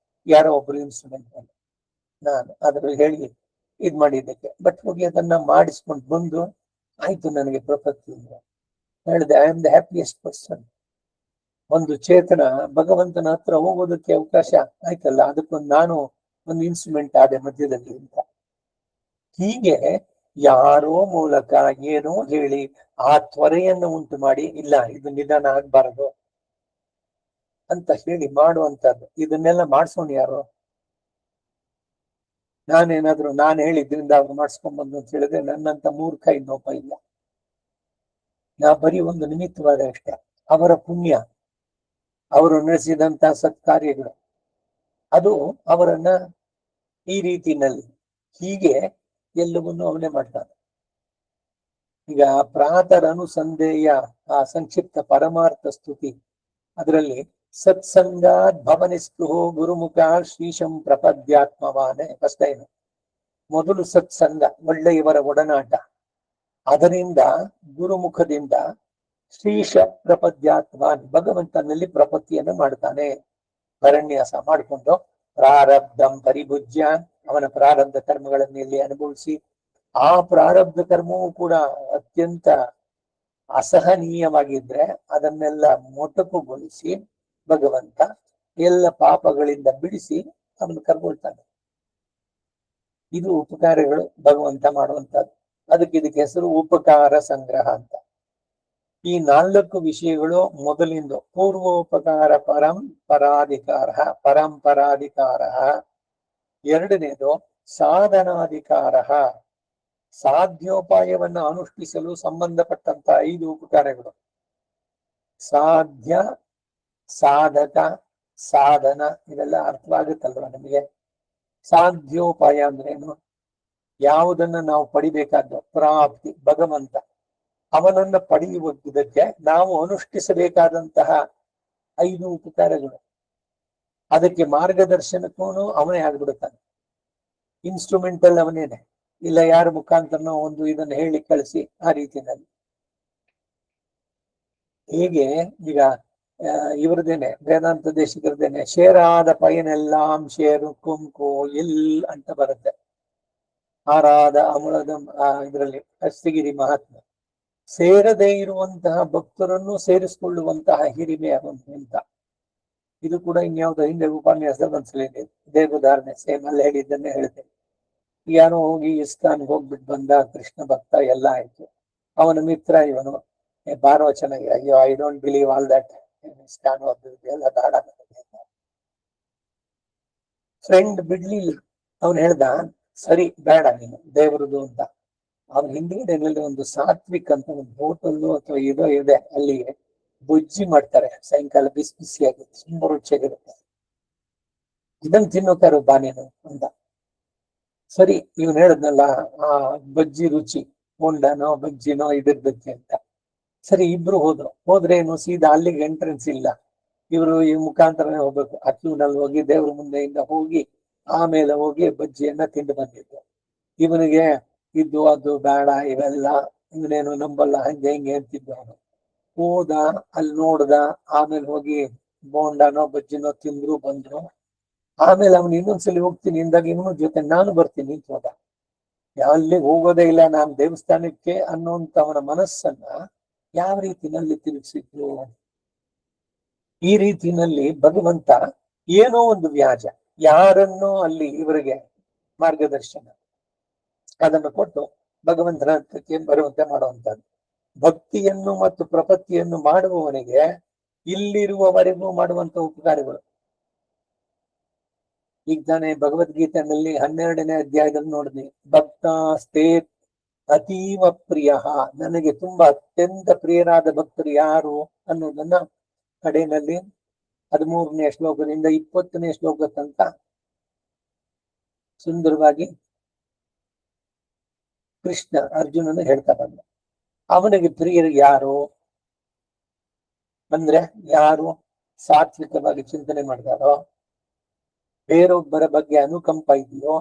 S1: ಯಾರೋ ಒಬ್ರು ಇನ್ಸ್ಟ್ರೂಮೆಂಟ್ ಮಾಡಿ ನಾನು ಅದ್ರಲ್ಲಿ ಹೇಳಿ ಇದ್ ಮಾಡಿದ್ದಕ್ಕೆ, ಬಟ್ ಹೋಗಿ ಅದನ್ನ ಮಾಡಿಸ್ಕೊಂಡು ಬಂದು ಆಯ್ತು ನನಗೆ ಪ್ರಪತ್ತಿ ಹೇಳಿದೆ. I am the happiest person. ಒಂದು ಚೇತನ ಭಗವಂತನ ಹತ್ರ ಹೋಗೋದಕ್ಕೆ ಅವಕಾಶ ಆಯ್ತಲ್ಲ, ಅದಕ್ಕೊಂದು ನಾನು ಒಂದು ಇನ್ಸ್ಟ್ರೂಮೆಂಟ್ ಆದೆ ಮಧ್ಯದಲ್ಲಿ ಅಂತ. ಹೀಗೆ ಯಾರೋ ಮೂಲಕ ಏನೋ ಹೇಳಿ ಆ ತ್ವರೆಯನ್ನು ಉಂಟು ಮಾಡಿ, ಇಲ್ಲ ಇದು ನಿಧಾನ ಆಗ್ಬಾರದು ಅಂತ ಹೇಳಿ ಮಾಡುವಂತದ್ದು. ಇದನ್ನೆಲ್ಲ ಮಾಡ್ಸೋನು ಯಾರು? ನಾನು ಹೇಳಿದ್ರಿಂದ ಅವ್ರು ಮಾಡಿಸ್ಕೊಂಡ್ ಬಂದು ಅಂತ ಹೇಳಿದ್ರೆ ನನ್ನಂತ ಮೂರ್ಖ ಇನ್ನೊಬ್ಬ ಇಲ್ಲ. ನಾ ಬರೀ ಒಂದು ನಿಮಿತ್ತವಾದ ಅಷ್ಟೇ. ಅವರ ಪುಣ್ಯ, ಅವರು ನಡೆಸಿದಂತ ಸತ್ಕಾರ್ಯಗಳು, ಅದು ಅವರನ್ನ ಈ ರೀತಿನಲ್ಲಿ ಹೀಗೆ ಎಲ್ಲವನ್ನೂ ಅವನೇ ಮಾಡ್ತಾನೆ. ಈಗ ಪ್ರಾತರನುಸಂಧೇಯ ಆ ಸಂಕ್ಷಿಪ್ತ ಪರಮಾರ್ಥ ಸ್ತುತಿ ಅದರಲ್ಲಿ ಸತ್ಸಂಗಾತ್ ಭವನಿಸ್ಪೃಹೋ ಗುರುಮುಖ ಶ್ರೀಶಂ ಪ್ರಪದ್ಯಾತ್ಮವಾನೆ ಫಸ್ಟ್ ಏನು ಮೊದಲು ಸತ್ಸಂಗ ಒಳ್ಳೆಯವರ ಒಡನಾಟ, ಅದರಿಂದ ಗುರುಮುಖದಿಂದ ಶ್ರೀಶ ಪ್ರಪದ್ಯಾತ್ಮಾನ್ ಭಗವಂತನಲ್ಲಿ ಪ್ರಪತ್ತಿಯನ್ನು ಮಾಡ್ತಾನೆ. ಪರನ್ಯಾಸ ಮಾಡಿಕೊಂಡು ಪ್ರಾರಬ್ಧಂ ಪರಿಭುಜ್ಯ ಅವನ ಪ್ರಾರಬ್ಧ ಕರ್ಮಗಳನ್ನು ಇಲ್ಲಿ ಅನುಭವಿಸಿ, ಆ ಪ್ರಾರಬ್ಧ ಕರ್ಮವೂ ಕೂಡ ಅತ್ಯಂತ ಅಸಹನೀಯವಾಗಿದ್ರೆ ಅದನ್ನೆಲ್ಲ ಮೊಟಕುಗೊಳಿಸಿ ಭಗವಂತ ಎಲ್ಲ ಪಾಪಗಳಿಂದ ಬಿಡಿಸಿ ಅವನು ಕರ್ಕೊಳ್ತಾನೆ. ಇದು ಉಪಕಾರಗಳು ಭಗವಂತ ಮಾಡುವಂತದ್ದು. ಇದಕ್ಕೆ ಹೆಸರು ಉಪಕಾರ ಸಂಗ್ರಹ ಅಂತ. ಈ 4 ವಿಷಯಗಳು ಮೊದಲಿಂದ ಪೂರ್ವೋಪಕಾರ ಪರಂಪರಾಧಿಕಾರ, ಎರಡನೇದು ಸಾಧನಾಧಿಕಾರ, ಸಾಧ್ಯೋಪಾಯವನ್ನು ಅನುಷ್ಠಿಸಲು ಸಂಬಂಧಪಟ್ಟಂತ 5 ಉಪಕಾರಗಳು. ಸಾಧ್ಯ, ಸಾಧಕ, ಸಾಧನ ಇದೆಲ್ಲ ಅರ್ಥವಾಗುತ್ತಲ್ವ ನಮಗೆ. ಸಾಧ್ಯೋಪಾಯ ಅಂದ್ರೇನು? ಯಾವುದನ್ನ ನಾವು ಪಡಿಬೇಕಾದ್ದು ಪ್ರಾಪ್ತಿ, ಭಗವಂತ ಅವನನ್ನ ಪಡೆಯುವುದಕ್ಕೆ ನಾವು ಅನುಷ್ಠಿಸಬೇಕಾದಂತಹ 5 ಉಪಕಾರಗಳು. ಅದಕ್ಕೆ ಮಾರ್ಗದರ್ಶನಕ್ಕೂ ಅವನೇ ಆಗ್ಬಿಡುತ್ತಾನೆ. ಇನ್ಸ್ಟ್ರೂಮೆಂಟಲ್ ಅವನೇನೆ, ಇಲ್ಲ ಯಾರ ಮುಖಾಂತರನೋ ಒಂದು ಇದನ್ನು ಹೇಳಿ ಕಳಿಸಿ ಆ ರೀತಿಯಲ್ಲಿ. ಹೀಗೆ ಈಗ ಇವ್ರದೇನೆ ವೇದಾಂತ ದೇಶಿಕರದೇನೆ ಶೇರಾದ ಪಯನೆಲ್ಲಾಂ ಶೇರು ಕುಂಕು ಇಲ್ ಅಂತ ಬರುತ್ತೆ. ಆರಾದ ಅಮಳದ ಇದರಲ್ಲಿ ಹಸ್ತಿಗಿರಿ ಮಹಾತ್ಮ ಸೇರದೇ ಇರುವಂತಹ ಭಕ್ತರನ್ನು ಸೇರಿಸಿಕೊಳ್ಳುವಂತಹ ಹಿರಿಮೆ ಅಂತ. ಇದು ಕೂಡ ಇನ್ಯಾವುದೋ ಹಿಂದೆ ಉಪನ್ಯಾಸದಲ್ಲಿ ಒಂದ್ಸಲಿದೆ. ಇದೇ ಉದಾಹರಣೆ ಸೇಮ್ ಅಲ್ಲಿ ಹೇಳಿದ್ದನ್ನೇ ಹೇಳಿದೆ. ಯಾರೋ ಹೋಗಿ ಇಸ್ಕಾನ್ಗೆ ಹೋಗ್ಬಿಟ್ಟು ಬಂದ, ಕೃಷ್ಣ ಭಕ್ತ ಎಲ್ಲ ಆಯ್ತು. ಅವನ ಮಿತ್ರ ಇವನು ಬಾರೋ ಚೆನ್ನಾಗಿ, ಅಯ್ಯೋ I don't believe all that, ISKCON ಎಲ್ಲ ಬೇಡ. ಫ್ರೆಂಡ್ ಬಿಡ್ಲಿಲ್ಲ. ಅವನು ಹೇಳ್ದ ಸರಿ ಬೇಡ ನೀನು ದೇವರದು ಅಂತ. ಅವ್ನ ಹಿಂದಿನಲ್ಲಿ ಒಂದು ಸಾತ್ವಿಕ್ ಅಂತ ಒಂದು ಹೋಟೆಲ್ಲು ಅಥವಾ ಇದೋ ಇದೆ, ಅಲ್ಲಿ ಬುಜ್ಜಿ ಮಾಡ್ತಾರೆ ಸಾಯಂಕಾಲ ಬಿಸಿ ಬಿಸಿಯಾಗಿ, ತುಂಬಾ ರುಚಿಯಾಗಿರುತ್ತೆ. ಇದನ್ನು ತಿನ್ನೋಕಾರು ಬಾ ನೀನು ಅಂತ. ಸರಿ ಇವನ್ ಹೇಳದ್ನಲ್ಲ ಆ ಬಜ್ಜಿ ರುಚಿ, ಹೊಂಡನೋ ಬಜ್ಜಿನೋ ಇದಿರ್ಬೇಕು ಅಂತ. ಸರಿ ಇಬ್ರು ಹೋದ್ರೇನು ಸೀದಾ ಅಲ್ಲಿಗೆ ಎಂಟ್ರೆನ್ಸ್ ಇಲ್ಲ, ಇವರು ಈ ಮುಖಾಂತರನೇ ಹೋಗ್ಬೇಕು. ಆ ಕ್ಯೂನಲ್ಲಿ ಹೋಗಿ ದೇವ್ರ ಮುಂದೆಯಿಂದ ಹೋಗಿ ಆಮೇಲೆ ಹೋಗಿ ಬಜ್ಜಿಯನ್ನ ತಿಂದು ಬಂದಿದ್ದು. ಇವನಿಗೆ ಇದು ಅದು ಬೇಡ ಇವೆಲ್ಲ, ಇವನೇನು ನಂಬಲ್ಲ, ಹಂಗೆ ಹಿಂಗೆ ಅಂತಿದ್ದು. ಅವನು ಹೋದ, ಅಲ್ಲಿ ನೋಡ್ದ, ಆಮೇಲೆ ಹೋಗಿ ಬೋಂಡನೋ ಬಜ್ಜಿನೋ ತಿಂದ್ರು ಬಂದ್ರು. ಆಮೇಲೆ ಅವನು ಇನ್ನೊಂದ್ಸಲಿ ಹೋಗ್ತೀನಿ ಇಂದಾಗ ಇವನು ಜೊತೆ ನಾನು ಬರ್ತೀನಿ ಅಂತ ಹೋದ. ಅಲ್ಲಿ ಹೋಗೋದೇ ಇಲ್ಲ ನಾನು ದೇವಸ್ಥಾನಕ್ಕೆ ಅನ್ನೋಂತ ಅವನ ಮನಸ್ಸನ್ನ ಯಾವ ರೀತಿನಲ್ಲಿ ತಿರುಗಿಸಿದ್ರು. ಈ ರೀತಿನಲ್ಲಿ ಭಗವಂತ ಏನೋ ಒಂದು ವ್ಯಾಜ, ಯಾರನ್ನೋ ಅಲ್ಲಿ ಇವರಿಗೆ ಮಾರ್ಗದರ್ಶನ ಅದನ್ನು ಕೊಟ್ಟು ಭಗವಂತನ ಹತ್ರಕ್ಕೆ ಬರುವಂತೆ ಮಾಡುವಂತದ್ದು. ಭಕ್ತಿಯನ್ನು ಮತ್ತು ಪ್ರಪತ್ತಿಯನ್ನು ಮಾಡುವವನಿಗೆ ಇಲ್ಲಿರುವವರೆಗೂ ಮಾಡುವಂತ ಉಪಕಾರಗಳು. ಈಗ ತಾನೇ ಭಗವದ್ಗೀತೆಯಲ್ಲಿ 12ನೇ ಅಧ್ಯಾಯದಲ್ಲಿ ನೋಡಿದ್ವಿ, ಭಕ್ತಾಸ್ತೆ ಅತೀವ ಪ್ರಿಯ, ನನಗೆ ತುಂಬಾ ಅತ್ಯಂತ ಪ್ರಿಯರಾದ ಭಕ್ತರು ಯಾರು ಅನ್ನೋದನ್ನ ಕಡೆಯಲ್ಲಿ 13ನೇ ಶ್ಲೋಕದಿಂದ 20ನೇ ಶ್ಲೋಕ ತನಕ ಸುಂದರವಾಗಿ ಕೃಷ್ಣ ಅರ್ಜುನನ ಹೇಳ್ತಾ ಬಂದ. ಅವನಿಗೆ ಪ್ರಿಯರು ಯಾರು ಅಂದ್ರೆ ಯಾರು ಸಾತ್ವಿಕವಾಗಿ ಚಿಂತನೆ ಮಾಡ್ತಾರೋ, ಬೇರೊಬ್ಬರ ಬಗ್ಗೆ ಅನುಕಂಪ ಇದೆಯೋ,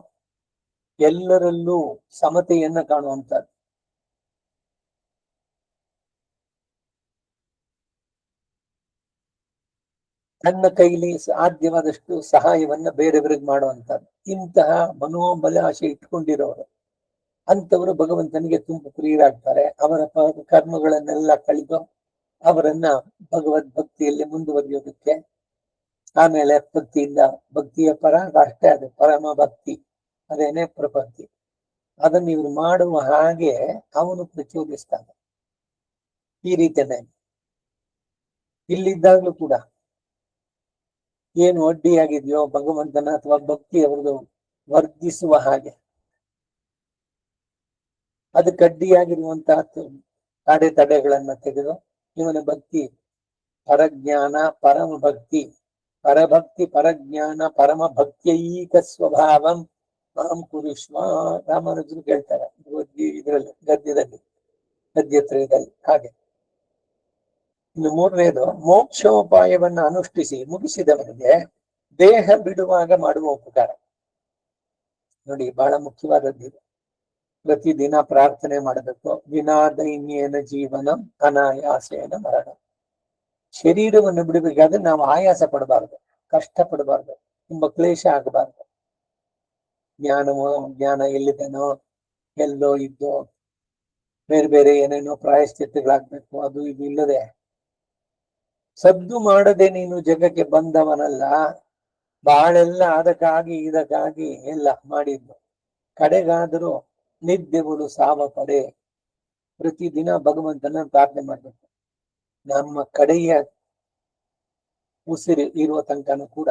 S1: ಎಲ್ಲರಲ್ಲೂ ಸಮತೆಯನ್ನ ಕಾಣುವಂತದ್ದು. ತನ್ನ ಕೈಲಿ ಸಾಧ್ಯವಾದಷ್ಟು ಸಹಾಯವನ್ನ ಬೇರೆಯವರಿಗೆ ಮಾಡುವಂತದ್ದು. ಇಂತಹ ಮನೋಬಲಾಶೆ ಇಟ್ಕೊಂಡಿರೋರು ಅಂತವರು ಭಗವಂತನಿಗೆ ತುಂಬ ಪ್ರಿಯರಾಗ್ತಾರೆ. ಅವರ ಕರ್ಮಗಳನ್ನೆಲ್ಲ ಕಳೆದು ಅವರನ್ನ ಭಗವದ್ ಭಕ್ತಿಯಲ್ಲಿ ಮುಂದುವರಿಯೋದಕ್ಕೆ, ಆಮೇಲೆ ಭಕ್ತಿಯ ಪರ ಅಷ್ಟೇ ಅದು ಪರಮ ಭಕ್ತಿ, ಅದೇನೇ ಪ್ರಪತ್ತಿ, ಅದನ್ನು ಇವ್ರು ಮಾಡುವ ಹಾಗೆ ಅವನು ಪ್ರಚೋದಿಸ್ತಾನೆ. ಈ ರೀತಿಯೇ ಇಲ್ಲಿದ್ದಾಗ್ಲೂ ಕೂಡ ಏನು ಅಡ್ಡಿಯಾಗಿದೆಯೋ ಭಗವಂತನ ಅಥವಾ ಭಕ್ತಿ ಅವ್ರದ್ದು ವರ್ಧಿಸುವ ಹಾಗೆ, ಅದಕ್ಕೆ ಅಡ್ಡಿಯಾಗಿರುವಂತಹ ತಡೆಗಳನ್ನ ತೆಗೆದು ಇವನ ಭಕ್ತಿ ಪರಜ್ಞಾನ ಪರಮ ಭಕ್ತಿ ಪರಭಕ್ತಿ ಪರಜ್ಞಾನ ಪರಮ ಭಕ್ತೈಕ ಸ್ವಭಾವಂ ಮಾಂ ಕುರುಷ್ವ. ರಾಮಾನುಜರು ಕೇಳ್ತಾರೆ ಇದರಲ್ಲಿ ಗದ್ಯತ್ರಯದಲ್ಲಿ. ಹಾಗೆ ಇನ್ನು ಮೂರನೇದು, ಮೋಕ್ಷೋಪಾಯವನ್ನ ಅನುಷ್ಠಿಸಿ ಮುಗಿಸಿದವನಿಗೆ ದೇಹ ಬಿಡುವಾಗ ಮಾಡುವ ಉಪಕಾರ. ನೋಡಿ, ಬಹಳ ಮುಖ್ಯವಾದದ್ದು. ಪ್ರತಿದಿನ ಪ್ರಾರ್ಥನೆ ಮಾಡಬೇಕು. ವಿನಾ ದೈನ್ಯೇನ ಜೀವನ ಅನಾಯಾಸೇನ ಮರಣ. ಶರೀರವನ್ನು ಬಿಡಬೇಕಾದ್ರೆ ನಾವು ಆಯಾಸ ಪಡಬಾರ್ದು, ಕಷ್ಟ ಪಡಬಾರ್ದು, ತುಂಬಾ ಕ್ಲೇಶ ಆಗಬಾರ್ದು. ಜ್ಞಾನ ಎಲ್ಲಿದೆನೋ ಎಲ್ಲೋ ಇದ್ದೋ ಬೇರೆ ಬೇರೆ ಏನೇನೋ ಪ್ರಾಯಶ್ಚಿತ್ತಗಳಾಗ್ಬೇಕು, ಅದು ಇದು ಇಲ್ಲದೆ ಸದ್ದು ಮಾಡದೆ ನೀನು ಜಗಕ್ಕೆ ಬಂದವನಲ್ಲ. ಬಾಳೆಲ್ಲ ಅದಕ್ಕಾಗಿ ಇದಕ್ಕಾಗಿ ಎಲ್ಲ ಮಾಡಿದ್ದು. ಕಡೆಗಾದರೂ ನಿದ್ದೆಗಳು ಸಾವ ಪಡೆ. ಪ್ರತಿದಿನ ಭಗವಂತನ ಪ್ರಾರ್ಥನೆ ಮಾಡ್ಬೇಕು. ನಮ್ಮ ಕಡೆಯ ಉಸಿರು ಇರುವ ತನಕನೂ ಕೂಡ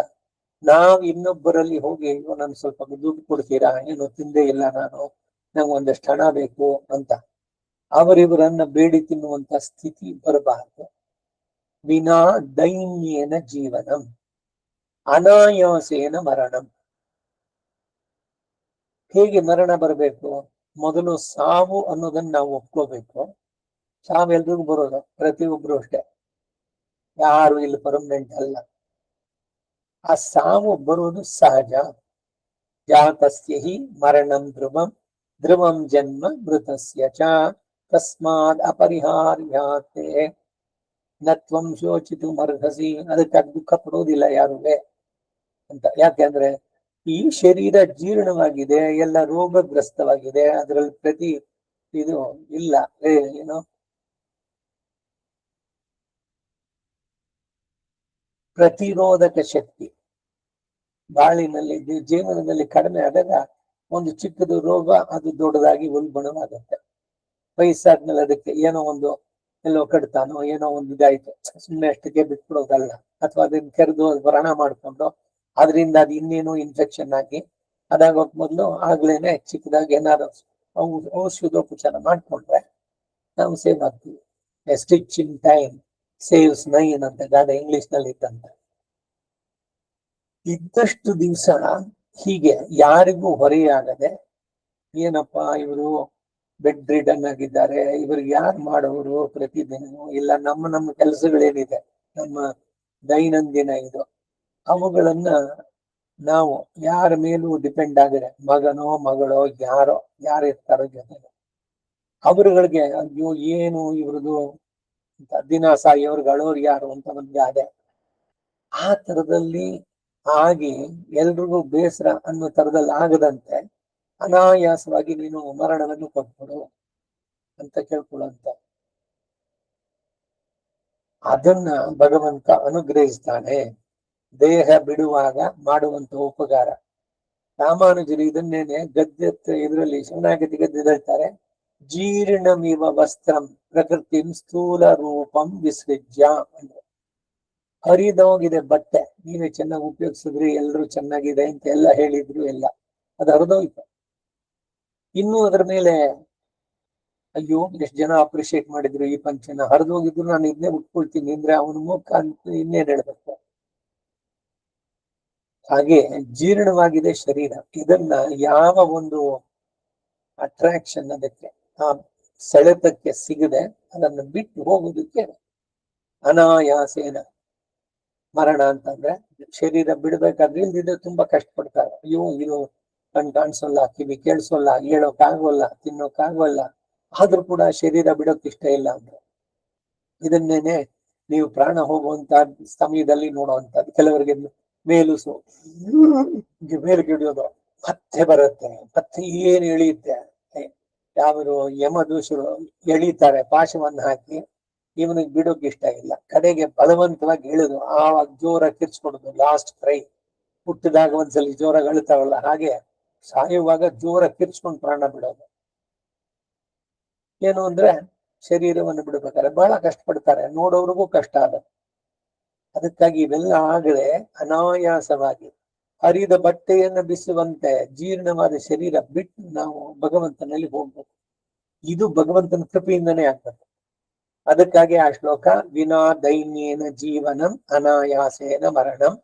S1: ನಾವು ಇನ್ನೊಬ್ಬರಲ್ಲಿ ಹೋಗಿ ನನ್ ಸ್ವಲ್ಪ ದುಡ್ಡು ಕೊಡ್ತೀರಾ, ಏನು ತಿಂದೇ ಇಲ್ಲ ನಾನು, ನಂಗೆ ಒಂದಷ್ಟು ಹಣ ಬೇಕು ಅಂತ ಅವರಿವರನ್ನ ಬೇಡಿ ತಿನ್ನುವಂತ ಸ್ಥಿತಿ ಬರಬಾರದು. ವಿನಾ ದೈನ್ಯೇನ ಜೀವನಂ ಅನಾಯಾಸೇನ ಮರಣಂ. ಹೇಗೆ ಮರಣ ಬರಬೇಕು? ಮೊದಲು ಸಾವು ಅನ್ನೋದನ್ನ ನಾವು ಒಪ್ಕೋಬೇಕು. ಸಾವು ಎಲ್ರಿಗೂ ಬರೋದು, ಪ್ರತಿಯೊಬ್ರು ಅಷ್ಟೇ, ಯಾರು ಇಲ್ಲಿ ಪರ್ಮನೆಂಟ್ ಅಲ್ಲ. ಆ ಸಾವು ಬರೋದು ಸಹಜ. ಜಾತಸ್ಯ ಹಿ ಮರಣಂ ಧ್ರುವಂ ಧ್ರುವಂ ಜನ್ಮ ಮೃತಸ್ಯ ಚ ತಸ್ಮಾದ್ ಅಪರಿಹಾರ್ಯಾತೆ ನತ್ವಂ ಶೋಚಿತು ಮರ್ಹಸಿ. ಅದಕ್ಕಾಗಿ ದುಃಖ ಪಡೋದಿಲ್ಲ ಯಾರುವೆ ಅಂತ. ಯಾಕೆಂದ್ರೆ ಈ ಶರೀರ ಜೀರ್ಣವಾಗಿದೆ, ಎಲ್ಲ ರೋಗಗ್ರಸ್ತವಾಗಿದೆ. ಅದರಲ್ಲಿ ಪ್ರತಿ ಇದು ಇಲ್ಲ, ಏನು ಪ್ರತಿರೋಧಕ ಶಕ್ತಿ ಬಾಳಿನಲ್ಲಿ ಜೀವನದಲ್ಲಿ ಕಡಿಮೆ ಆದಾಗ ಒಂದು ಚಿಕ್ಕದು ರೋಗ ಅದು ದೊಡ್ಡದಾಗಿ ಉಲ್ಬಣವಾಗುತ್ತೆ. ವಯಸ್ಸಾದ್ಮೇಲೆ ಅದಕ್ಕೆ ಏನೋ ಒಂದು ಎಲ್ಲೋ ಕಡ್ತಾನೋ ಏನೋ ಒಂದು ಇದಾಯ್ತು, ಸುಮ್ಮನೆ ಅಷ್ಟಕ್ಕೆ ಬಿಟ್ಬಿಡೋದಲ್ಲ. ಅಥವಾ ಅದನ್ನ ಕೆರೆದು ವ್ರಣ ಮಾಡ್ಕೊಂಡು ಅದರಿಂದ ಅದು ಇನ್ನೇನೋ ಇನ್ಫೆಕ್ಷನ್ ಆಗಿ ಅದಾಗೋಕ್ ಮೊದಲು ಆಗ್ಲೇನೆ ಚಿಕ್ಕದಾಗಿ ಏನಾದ್ರು ಔಷಧೋಪಚಾರ ಮಾಡ್ಕೊಂಡ್ರೆ ನಾವು ಸೇವ್ ಆಗ್ತೀವಿ. A stitch in time saves nine ಅಂತ ಗಾದೆ ಇಂಗ್ಲಿಷ್ ನಲ್ಲಿ ಇದ್ದಂತ. ಇದ್ದಷ್ಟು ದಿವಸ ಹೀಗೆ ಯಾರಿಗೂ ಹೊರೆಯಾಗದೆ, ಏನಪ್ಪಾ ಇವರು ಬೆಡ್ ರಿಡನ್ ಆಗಿದ್ದಾರೆ, ಇವ್ರಿಗೆ ಯಾರು ಮಾಡೋರು ಪ್ರತಿದಿನ, ಇಲ್ಲ ನಮ್ಮ ಕೆಲಸಗಳೇನಿದೆ, ನಮ್ಮ ದೈನಂದಿನ ಇದು, ಅವುಗಳನ್ನ ನಾವು ಯಾರ ಮೇಲೂ ಡಿಪೆಂಡ್ ಆಗಿದ್ರೆ, ಮಗನೋ ಮಗಳೋ ಯಾರಿರ್ತಾರೋ ಜೊತೆ ಅವರುಗಳಿಗೆ ಅಯ್ಯೋ ಏನು ಇವ್ರದು ದಿನ ಸಾಯೋರ್ಗೆ ಅಳೋರು ಯಾರು ಅಂತ ಒಂದು ಗಾದೆ. ಆ ತರದಲ್ಲಿ ಆಗಿ ಎಲ್ರಿಗೂ ಬೇಸರ ಅನ್ನೋ ತರದಲ್ಲಿ ಆಗದಂತೆ ಅನಾಯಾಸವಾಗಿ ನೀನು ಮರಣವನ್ನು ಕೊಟ್ಬಿಡು ಅಂತ ಕೇಳ್ಕೊಳ್ಳುವಂತ. ಅದನ್ನ ಭಗವಂತ ಅನುಗ್ರಹಿಸ್ತಾನೆ ದೇಹ ಬಿಡುವಾಗ ಮಾಡುವಂತ ಉಪಕಾರ. ರಾಮಾನುಜರು ಇದನ್ನೇನೆ ಇದರಲ್ಲಿ ಶರಣಾಗತಿ ಗದ್ಯದಲ್ಲಿ ಹೇಳ್ತಾರೆ. ಜೀರ್ಣಮಿವ ವಸ್ತ್ರಂ ಪ್ರಕೃತಿಂ ಸ್ಥೂಲ ರೂಪಂ ವಿಸೃಜ್ಯ ಅಂದ್ರೆ, ಹರಿದೋಗಿದೆ ಬಟ್ಟೆ, ನೀವೇ ಚೆನ್ನಾಗಿ ಉಪಯೋಗಿಸಿದ್ರಿ, ಎಲ್ರು ಚೆನ್ನಾಗಿದೆ ಅಂತ ಎಲ್ಲ ಹೇಳಿದ್ರು, ಎಲ್ಲ ಅದು ಹರಿದೋಯ್ತು. ಇನ್ನು ಅದರ ಮೇಲೆ ಅಯ್ಯೋ ಎಷ್ಟು ಜನ ಅಪ್ರಿಶಿಯೇಟ್ ಮಾಡಿದ್ರು ಈ ಪಂಚನ, ಹರಿದೋಗಿದ್ರು ನಾನು ಇದನ್ನೇ ಉಟ್ಕೊಳ್ತೀನಿ ಅಂದ್ರೆ ಅವನ ಮುಖ ಅಂತ ಇನ್ನೇನ್ ಹೇಳ್ಬೇಕು. ಹಾಗೆ ಜೀರ್ಣವಾಗಿದೆ ಶರೀರ, ಇದನ್ನ ಯಾವ ಒಂದು ಅಟ್ರಾಕ್ಷನ್ ಅದಕ್ಕೆ ಆ ಸೆಳೆತಕ್ಕೆ ಸಿಗದೆ ಅದನ್ನು ಬಿಟ್ಟು ಹೋಗುದಕ್ಕೆ ಅನಾಯಾಸೇನ ಮರಣ ಅಂತಂದ್ರೆ. ಶರೀರ ಬಿಡ್ಬೇಕಾದ್ರೆ ಇಲ್ದಿದ್ರೆ ತುಂಬಾ ಕಷ್ಟಪಡ್ತಾರೆ. ಅಯ್ಯೋ ಇದು ಕಣ್ ಕಾಣಿಸೋಲ್ಲ, ಕಿವಿ ಕೇಳಿಸೋಲ್ಲ, ಹೇಳೋಕ್ಕಾಗೋಲ್ಲ, ತಿನ್ನೋಕ್ಕಾಗೋಲ್ಲ, ಆದ್ರೂ ಕೂಡ ಶರೀರ ಬಿಡೋಕ್ ಇಷ್ಟ ಇಲ್ಲ ಅಂದ್ರೆ ಇದನ್ನೇನೆ ನೀವು ಪ್ರಾಣ ಹೋಗುವಂತ ಸಮಯದಲ್ಲಿ ನೋಡುವಂತದ್ದು. ಕೆಲವರಿಗೆ ಮೇಲುಸು ಮೇಲ್ಗೆ ಹಿಡಿಯೋದು, ಮತ್ತೆ ಬರುತ್ತೆ, ಮತ್ತೆ ಏನ್ ಎಳೆಯುತ್ತೆ, ಯಾವರು ಯಮದೂಷರು ಎಳೀತಾರೆ ಪಾಶವನ್ನು ಹಾಕಿ, ಇವನಿಗೆ ಬಿಡೋಕೆ ಇಷ್ಟ ಇಲ್ಲ. ಕಡೆಗೆ ಬಲವಂತವಾಗಿ ಇಳಿದು ಆವಾಗ ಜೋರ ಕಿರ್ಚ್ಕೊಡುದು, ಲಾಸ್ಟ್ ಕ್ರೈ. ಹುಟ್ಟಿದಾಗ ಒಂದ್ಸಲಿ ಜೋರಾಗಿ ಅಳ್ತಾವಲ್ಲ, ಹಾಗೆ ಸಾಯುವಾಗ ಜೋರ ಕಿರ್ಚ್ಕೊಂಡು ಪ್ರಾಣ ಬಿಡೋದು. ಏನು ಅಂದ್ರೆ ಶರೀರವನ್ನು ಬಿಡಬೇಕಾದ್ರೆ ಬಹಳ ಕಷ್ಟಪಡ್ತಾರೆ, ನೋಡೋರಿಗೂ ಕಷ್ಟ ಆಗುತ್ತೆ. ಅದಕ್ಕಾಗಿ ಇವೆಲ್ಲ ಆಗದೆ ಅನಾಯಾಸವಾಗಿ ಹರಿದ ಬಟ್ಟೆಯನ್ನು ಬಿಸುವಂತೆ ಜೀರ್ಣವಾದ ಶರೀರ ಬಿಟ್ಟು ನಾವು ಭಗವಂತನಲ್ಲಿ ಹೋಗ್ಬೇಕು. ಇದು ಭಗವಂತನ ಕೃಪೆಯಿಂದನೇ ಆಗ್ತದೆ. ಅದಕ್ಕಾಗಿ ಆ ಶ್ಲೋಕ ವಿನಾ ದೈನ್ಯೇನ ಜೀವನಂ ಅನಾಯಾಸೇನ ಮರಣಂ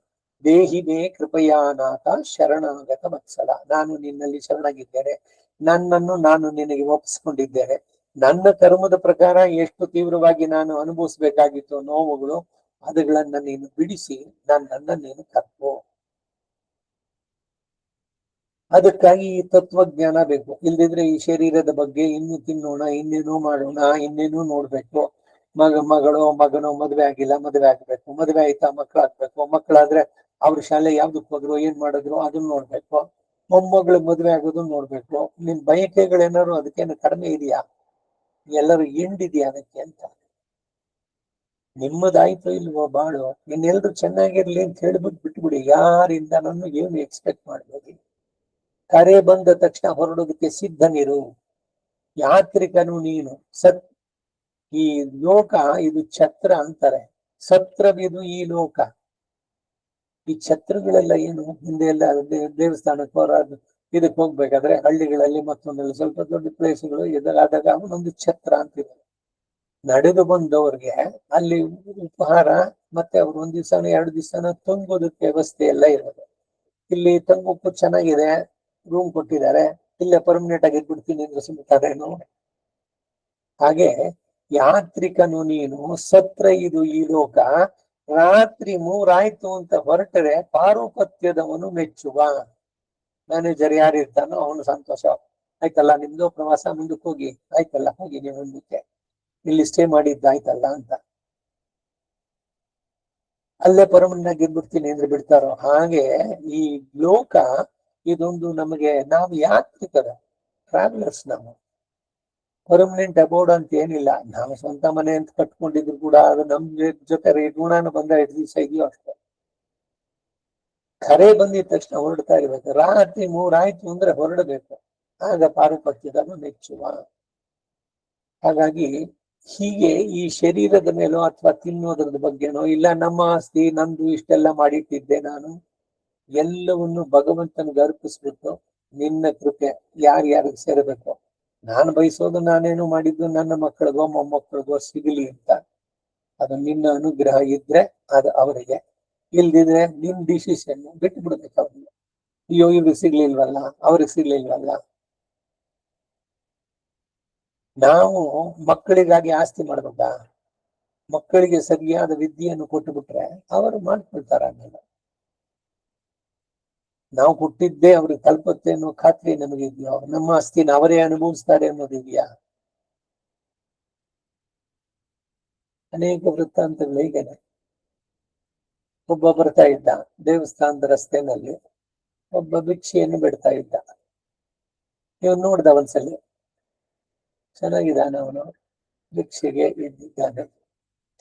S1: ದೇಹಿ ಮೇ ಕೃಪಯಾನಾಥ ಶರಣಾಗತ ವತ್ಸಲ. ನಾನು ನಿನ್ನಲ್ಲಿ ಶರಣಾಗಿದ್ದೇನೆ, ನನ್ನನ್ನು ನಾನು ನಿನಗೆ ಒಪ್ಪಿಸ್ಕೊಂಡಿದ್ದೇನೆ. ನನ್ನ ಕರ್ಮದ ಪ್ರಕಾರ ಎಷ್ಟು ತೀವ್ರವಾಗಿ ನಾನು ಅನುಭವಿಸ್ಬೇಕಾಗಿತ್ತು ನೋವುಗಳು, ಅದುಗಳನ್ನ ನೀನು ಬಿಡಿಸಿ ನನ್ನನ್ನ ನೀನು ಕರ್ಕೋ. ಅದಕ್ಕಾಗಿ ಈ ತತ್ವಜ್ಞಾನ ಬೇಕು. ಇಲ್ದಿದ್ರೆ ಈ ಶರೀರದ ಬಗ್ಗೆ ಇನ್ನು ತಿನ್ನೋಣ, ಇನ್ನೇನೋ ಮಾಡೋಣ, ಇನ್ನೇನೋ ನೋಡ್ಬೇಕು. ಮಗಳು ಮಗನೋ ಮದ್ವೆ ಆಗಿಲ್ಲ, ಮದ್ವೆ ಆಗ್ಬೇಕು. ಮದ್ವೆ ಆಯ್ತಾ ಮಕ್ಳಾಗ್ಬೇಕು. ಮಕ್ಕಳಾದ್ರೆ ಅವ್ರ ಶಾಲೆ ಯಾವ್ದಕ್ ಹೋದ್ರು, ಏನ್ ಮಾಡಿದ್ರು ಅದನ್ನ ನೋಡ್ಬೇಕು. ಮೊಮ್ಮಗಳು ಮದ್ವೆ ಆಗೋದು ನೋಡ್ಬೇಕು. ನಿನ್ ಬಯಕೆಗಳೇನಾದ್ರು ಅದಕ್ಕೇನು ಕಡಿಮೆ ಇದೆಯಾ? ಎಲ್ಲರೂ ಎಂಡಿದ್ಯಾ ಅದಕ್ಕೆ ಅಂತ? ನಿಮ್ಮದಾಯ್ತು ಇಲ್ವೋ ಬಾಳು, ಇನ್ನೆಲ್ರು ಚೆನ್ನಾಗಿರ್ಲಿ ಅಂತ ಹೇಳ್ಬಿಟ್ಟು ಬಿಟ್ಬಿಡಿ. ಯಾರಿಂದ ನಾನು ಏನು ಎಕ್ಸ್ಪೆಕ್ಟ್ ಮಾಡ್ಬೇಡಿ. ಕರೆ ಬಂದ ತಕ್ಷಣ ಹೊರಡೋದಕ್ಕೆ ಸಿದ್ಧನಿರು. ಯಾತ್ರಿಕನು ನೀನು. ಈ ಲೋಕ ಇದು ಛತ್ರ ಅಂತಾರೆ. ಸತ್ರವಿದು ಈ ಲೋಕ. ಈ ಛತ್ರಗಳೆಲ್ಲ ಏನು, ಹಿಂದೆ ಎಲ್ಲ ದೇವಸ್ಥಾನಕ್ಕೆ ಇದಕ್ಕೆ ಹೋಗ್ಬೇಕಾದ್ರೆ ಹಳ್ಳಿಗಳಲ್ಲಿ ಮತ್ತೊಂದೆಲ್ಲ ಸ್ವಲ್ಪ ದೊಡ್ಡ ಪ್ಲೇಸ್ಗಳು ಎದುರಾದಾಗ ಒಂದೊಂದು ಛತ್ರ ಅಂತಿದೆ. ನಡೆದು ಬಂದವ್ರಿಗೆ ಅಲ್ಲಿ ಉಪಹಾರ ಮತ್ತೆ ಅವ್ರು ಒಂದ್ ದಿವ್ಸನ 2 ದಿವ್ಸನ ತಂಗೋದಕ್ಕೆ ವ್ಯವಸ್ಥೆ ಎಲ್ಲ ಇರೋದು. ಇಲ್ಲಿ ತಂಗೋಕ್ಕೂ ಚೆನ್ನಾಗಿದೆ, ರೂಮ್ ಕೊಟ್ಟಿದ್ದಾರೆ, ಇಲ್ಲೇ ಪರ್ಮನೆಂಟ್ ಆಗಿ ಇದ್ಬಿಡ್ತೀನಿ ಅಂದ್ರೆ ಸುಮ್ತಾರೇನು? ಹಾಗೆ ಯಾತ್ರಿಕನು ನೀನು, ಸತ್ರ ಇದು ಈ ಲೋಕ. ರಾತ್ರಿ 3 ಆಯ್ತು ಅಂತ ಹೊರಟರೆ ಪಾರುಪತ್ಯದವನು ಮೆಚ್ಚುವ. ಮ್ಯಾನೇಜರ್ ಯಾರು ಇರ್ತಾನೋ ಅವನು ಸಂತೋಷ. ಆಯ್ತಲ್ಲ ನಿಮ್ದು ಪ್ರವಾಸ, ಮುಂದಕ್ಕೆ ಹೋಗಿ, ಆಯ್ತಲ್ಲ ಹೋಗಿ ನೀವು ಮುಂದಕ್ಕೆ, ಇಲ್ಲಿ ಸ್ಟೇ ಮಾಡಿದ್ದಾಯ್ತಲ್ಲ ಅಂತ. ಅಲ್ಲೇ ಪರ್ಮನೆಂಟ್ ಆಗಿ ಇದ್ಬಿಡ್ತೀನಿ ಅಂದ್ರೆ ಬಿಡ್ತಾರೋ? ಹಾಗೆ ಈ ಲೋಕ ಇದೊಂದು ನಮಗೆ, ನಾವು ಯಾತ್ರಿಕರ ಟ್ರಾವೆಲರ್ಸ್. ನಾವು ಪರ್ಮನೆಂಟ್ ಅಬೋರ್ಡ್ ಅಂತ ಏನಿಲ್ಲ. ನಾವು ಸ್ವಂತ ಮನೆ ಅಂತ ಕಟ್ಕೊಂಡಿದ್ರು ಕೂಡ ಅದು ನಮ್ ಜೊತೆ ಋಣಾನು ಬಂದ 5 ದಿವಸ ಇದೆಯೋ ಅಷ್ಟೇ. ಕರೆ ಬಂದಿದ ತಕ್ಷಣ ಹೊರಡ್ತಾ ಇರ್ಬೇಕು. ರಾತ್ರಿ 3 ಆಯ್ತು ಅಂದ್ರೆ ಹೊರಡಬೇಕು. ಆಗ ಪಾರುಪತ್ಯದನ್ನು ಮೆಚ್ಚುವ. ಹಾಗಾಗಿ ಹೀಗೆ ಈ ಶರೀರದ ಮೇಲೋ ಅಥವಾ ತಿನ್ನೋದ್ರದ ಬಗ್ಗೆನೋ, ಇಲ್ಲ ನಮ್ಮ ಆಸ್ತಿ ನಂದು ಇಷ್ಟೆಲ್ಲ ಮಾಡಿಟ್ಟಿದ್ದೆ ನಾನು, ಎಲ್ಲವನ್ನು ಭಗವಂತನಿಗೆ ಅರ್ಪಿಸ್ಬಿಟ್ಟು ನಿನ್ನ ಕೃಪೆ ಯಾರ್ಯಾರಿಗೆ ಸೇರಬೇಕು. ನಾನು ಬಯಸೋದು ನಾನೇನು ಮಾಡಿದ್ದು ನನ್ನ ಮಕ್ಕಳಿಗೋ ಮೊಮ್ಮಕ್ಕಳಿಗೋ ಸಿಗಲಿ ಅಂತ. ಅದು ನಿನ್ನ ಅನುಗ್ರಹ ಇದ್ರೆ ಅದು ಅವರಿಗೆ, ಇಲ್ದಿದ್ರೆ ನಿನ್ ಡಿಸಿಷನ್ ಬಿಟ್ಟು ಬಿಡ್ಬೇಕು ಅವ್ರಿಗೆ. ಅಯ್ಯೋ ಇವ್ರಿಗೆ ಸಿಗ್ಲಿಲ್ವಲ್ಲ, ಅವ್ರಿಗೆ ಸಿಗ್ಲಿಲ್ವಲ್ಲ. ನಾವು ಮಕ್ಕಳಿಗಾಗಿ ಆಸ್ತಿ ಮಾಡ್ಬೇಕಾ? ಮಕ್ಕಳಿಗೆ ಸರಿಯಾದ ವಿದ್ಯೆಯನ್ನು ಕೊಟ್ಟು ಬಿಟ್ರೆ ಅವರು ಮಾಡ್ಕೊಳ್ತಾರ. ಆಮೇಲೆ ನಾವು ಹುಟ್ಟಿದ್ದೇ ಅವ್ರಿಗೆ ತಲುಪುತ್ತೆ ಅನ್ನೋ ಖಾತ್ರಿ ನಮಗಿದ್ಯೋ? ನಮ್ಮ ಆಸ್ತಿನ ಅವರೇ ಅನುಭವಿಸ್ತಾರೆ ಅನ್ನೋದಿದ್ಯಾ? ಅನೇಕ ವೃತ್ತಾಂತಗಳು ಹೀಗೇನೆ. ಒಬ್ಬ ಬರ್ತಾ ಇದ್ದ ದೇವಸ್ಥಾನದ ರಸ್ತೆನಲ್ಲಿ, ಒಬ್ಬ ಭಿಕ್ಷೆಯನ್ನು ಬಿಡ್ತಾ ಇದ್ದ. ಇವನು ನೋಡ್ದ ಒಂದ್ಸಲಿ, ಚೆನ್ನಾಗಿದ್ದಾನೆ ಅವನು, ಭಿಕ್ಷೆಗೆ ಇದ್ದಿದ್ದಾನೆ.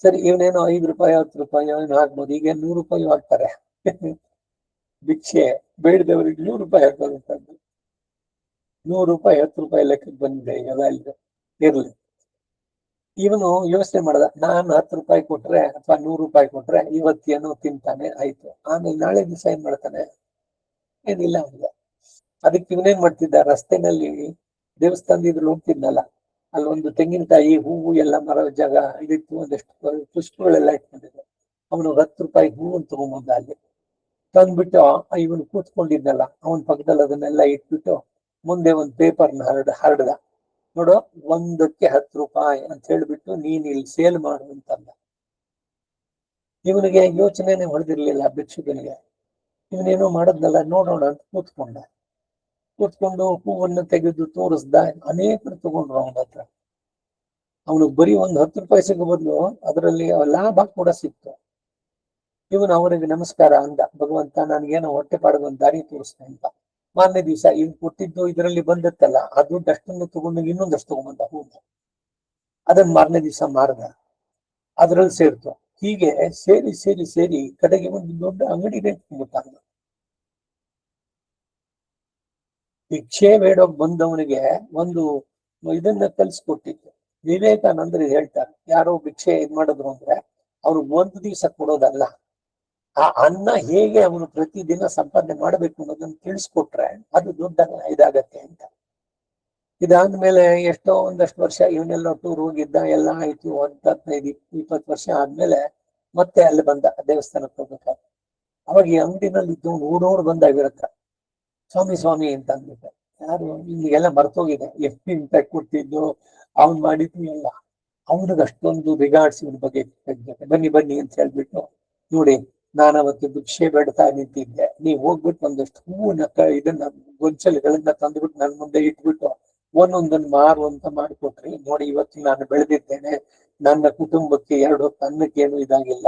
S1: ಸರಿ, ಇವನೇನೋ 5 ರೂಪಾಯಿ 10 ರೂಪಾಯಿ ಏನೋ ಹಾಕ್ಬೋದು. ಈಗ 100 ರೂಪಾಯಿ ಹಾಕ್ತಾರೆ. ಭಿಕ್ಷೆ ಬೇಡದವ್ರಿಗೆ 100 ರೂಪಾಯಿ ಹಾಕೋದಂತದ್ದು. 100 ರೂಪಾಯಿ 10 ರೂಪಾಯಿ ಲೆಕ್ಕಕ್ಕೆ ಬಂದಿದೆ ಈಗ ವ್ಯಾಲ್ಯೂ. ಇರ್ಲಿ, ಇವನು ಯೋಚನೆ ಮಾಡ್ದ, ನಾನು 10 ರೂಪಾಯಿ ಕೊಟ್ರೆ ಅಥವಾ 100 ರೂಪಾಯಿ ಕೊಟ್ರೆ ಇವತ್ತೇನೋ ತಿಂತಾನೆ, ಆಯ್ತು. ಆಮೇಲೆ ನಾಳೆ ದಿವಸ ಏನ್ ಮಾಡ್ತಾನೆ? ಏನಿಲ್ಲ ಅವನಿಗೆ. ಅದಕ್ಕೆ ಇವನೇನ್ ಮಾಡ್ತಿದ್ದ, ರಸ್ತೆನಲ್ಲಿ ದೇವಸ್ಥಾನದ ಇದ್ರಲ್ಲಿ ಹೋಗ್ತಿದ್ನಲ್ಲ, ಅಲ್ಲೊಂದು ತೆಂಗಿನಕಾಯಿ ಹೂವು ಎಲ್ಲ ಮರ ಜಾಗ ಇದಿತ್ತು, ಒಂದಷ್ಟು ಪುಷ್ಪಗಳೆಲ್ಲ ಇಟ್ಕೊಂಡಿದ್ದ. ಅವನು 10 ರೂಪಾಯಿ ಹೂವನ್ನು ತಗೊಂಬಂದ. ಅಲ್ಲಿ ತಂದ್ಬಿಟ್ಟು ಇವನು ಕೂತ್ಕೊಂಡಿದ್ನಲ್ಲ ಅವನ ಪಕ್ಕದಲ್ಲಿ ಅದನ್ನೆಲ್ಲ ಇಟ್ಬಿಟ್ಟು ಮುಂದೆ ಒಂದು ಪೇಪರ್ನ ಹರಡ್ದ. ನೋಡು, ಒಂದಕ್ಕೆ 10 ರೂಪಾಯಿ ಅಂತ ಹೇಳ್ಬಿಟ್ಟು ನೀನ್ ಇಲ್ಲಿ ಸೇಲ್ ಮಾಡು ಅಂತಂದ. ಇವನಿಗೆ ಯೋಚನೆನೆ ಹೊಡೆದಿರ್ಲಿಲ್ಲ ಭಿಕ್ಷುಕನಿಗೆ. ಇವನೇನೋ ಮಾಡದ್ನಲ್ಲ ನೋಡೋಣ ಅಂತ ಕೂತ್ಕೊಂಡು ಹೂವನ್ನು ತೆಗೆದು ತೋರಿಸ್ದ. ಅನೇಕರು ತಗೊಂಡ್ರು ಅವನ ಹತ್ರ. ಅವನು ಬರೀ ಒಂದು 10 ರೂಪಾಯಿ ಸಿಗೋ ಬದಲು ಅದರಲ್ಲಿ ಲಾಭ ಕೂಡ ಸಿಕ್ತು. ಇವನು ಅವರಿಗೆ ನಮಸ್ಕಾರ ಅಂದ, ಭಗವಂತ ನನ್ಗೇನೋ ಹೊಟ್ಟೆ ಪಾಡದ ಒಂದು ದಾರಿ ತೋರಿಸ್ತಾ ಅಂತ. ಮಾರನೇ ದಿವಸ ಇವ್ ಕೊಟ್ಟಿದ್ದು ಇದರಲ್ಲಿ ಬಂದತ್ತಲ್ಲ, ಆ ದುಡ್ಡು ಅಷ್ಟನ್ನು ತಗೊಂಡು ಇನ್ನೊಂದಷ್ಟು ತಗೊಂಬಂದ ಹೂವು. ಅದನ್ನ ಮಾರನೇ ದಿವಸ ಮಾರ್ದ, ಅದ್ರಲ್ಲಿ ಸೇರ್ತು. ಹೀಗೆ ಸೇರಿ ಸೇರಿ ಸೇರಿ ಕಡೆಗೆ ಒಂದು ದೊಡ್ಡ ಅಂಗಡಿ ಇಟ್ಕೊಂಡ್ಬಿಟ್ಟ. ಭಿಕ್ಷೆ ಬೇಡೋಗ್ ಬಂದವನಿಗೆ ಒಂದು ಇದನ್ನ ಕಲ್ಸ್ಕೊಟ್ಟಿತ್ತು. ವಿವೇಕಾನಂದರು ಹೇಳ್ತಾರೆ, ಯಾರೋ ಭಿಕ್ಷೆ ಮಾಡಿದ್ರು ಅಂದ್ರೆ ಅವ್ರು ಒಂದು ದಿವಸ ಕೊಡೋದಲ್ಲ, ಆ ಅನ್ನ ಹೇಗೆ ಅವನು ಪ್ರತಿದಿನ ಸಂಪಾದನೆ ಮಾಡಬೇಕು ಅನ್ನೋದನ್ನ ತಿಳಿಸ್ಕೊಟ್ರೆ ಅದು ದೊಡ್ಡ ಇದಾಗತ್ತೆ ಅಂತ. ಇದಾದ್ಮೇಲೆ ಎಷ್ಟೋ ಒಂದಷ್ಟು ವರ್ಷ ಇವನೆಲ್ಲ ಟೂರ್ ಹೋಗಿದ್ದ, ಎಲ್ಲ ಆಯ್ತು. 15-20 ವರ್ಷ ಆದ್ಮೇಲೆ ಮತ್ತೆ ಅಲ್ಲಿ ಬಂದ ದೇವಸ್ಥಾನಕ್ಕೆ ಹೋಗ್ಬೇಕಾದ್ರೆ. ಅವಾಗ ಈ ಅಂಗಡಿನಲ್ಲಿ ಇದ್ದು ಊರೂರು ಬಂದಾಗಿರತ್ತ, ಸ್ವಾಮಿ ಸ್ವಾಮಿ ಅಂತ ಅಂದ್ಬಿಟ್ಟು. ಯಾರು ಇಲ್ಲಿಗೆಲ್ಲ ಮರ್ತೋಗಿದೆ, ಎಷ್ಟು ಇಂಪ್ಯಾಕ್ಟ್ ಕೊಟ್ಟಿದ್ದು, ಅವ್ನ್ ಮಾಡಿದ್ದು ಎಲ್ಲ. ಅವನಿಗೆ ಅಷ್ಟೊಂದು ರಿಗಾರ್ಡ್ಸ್ ಇವ್ರ ಬಗ್ಗೆ ಬನ್ನಿ ಬನ್ನಿ ಅಂತ ಹೇಳ್ಬಿಟ್ಟು, ನೋಡಿ ನಾನು ಅವತ್ತು ಭಿಕ್ಷೆ ಬೇಡ್ತಾ ನಿಂತಿದ್ದೆ, ನೀವು ಹೋಗ್ಬಿಟ್ಟು ಒಂದಷ್ಟು ಹೂವಿನ ಇದನ್ನ ಗೊಂಚಲುಗಳನ್ನ ತಂದ್ಬಿಟ್ಟು ನನ್ನ ಮುಂದೆ ಇಟ್ಬಿಟ್ಟು ಒಂದೊಂದನ್ನು ಮಾರು ಅಂತ ಮಾಡಿಕೊಟ್ರಿ. ನೋಡಿ ಇವತ್ತು ನಾನು ಬೆಳೆದಿದ್ದೇನೆ, ನನ್ನ ಕುಟುಂಬಕ್ಕೆ 2 ಹೊತ್ತು ಅನ್ನಕ್ಕೇನು ಇದಾಗಿಲ್ಲ,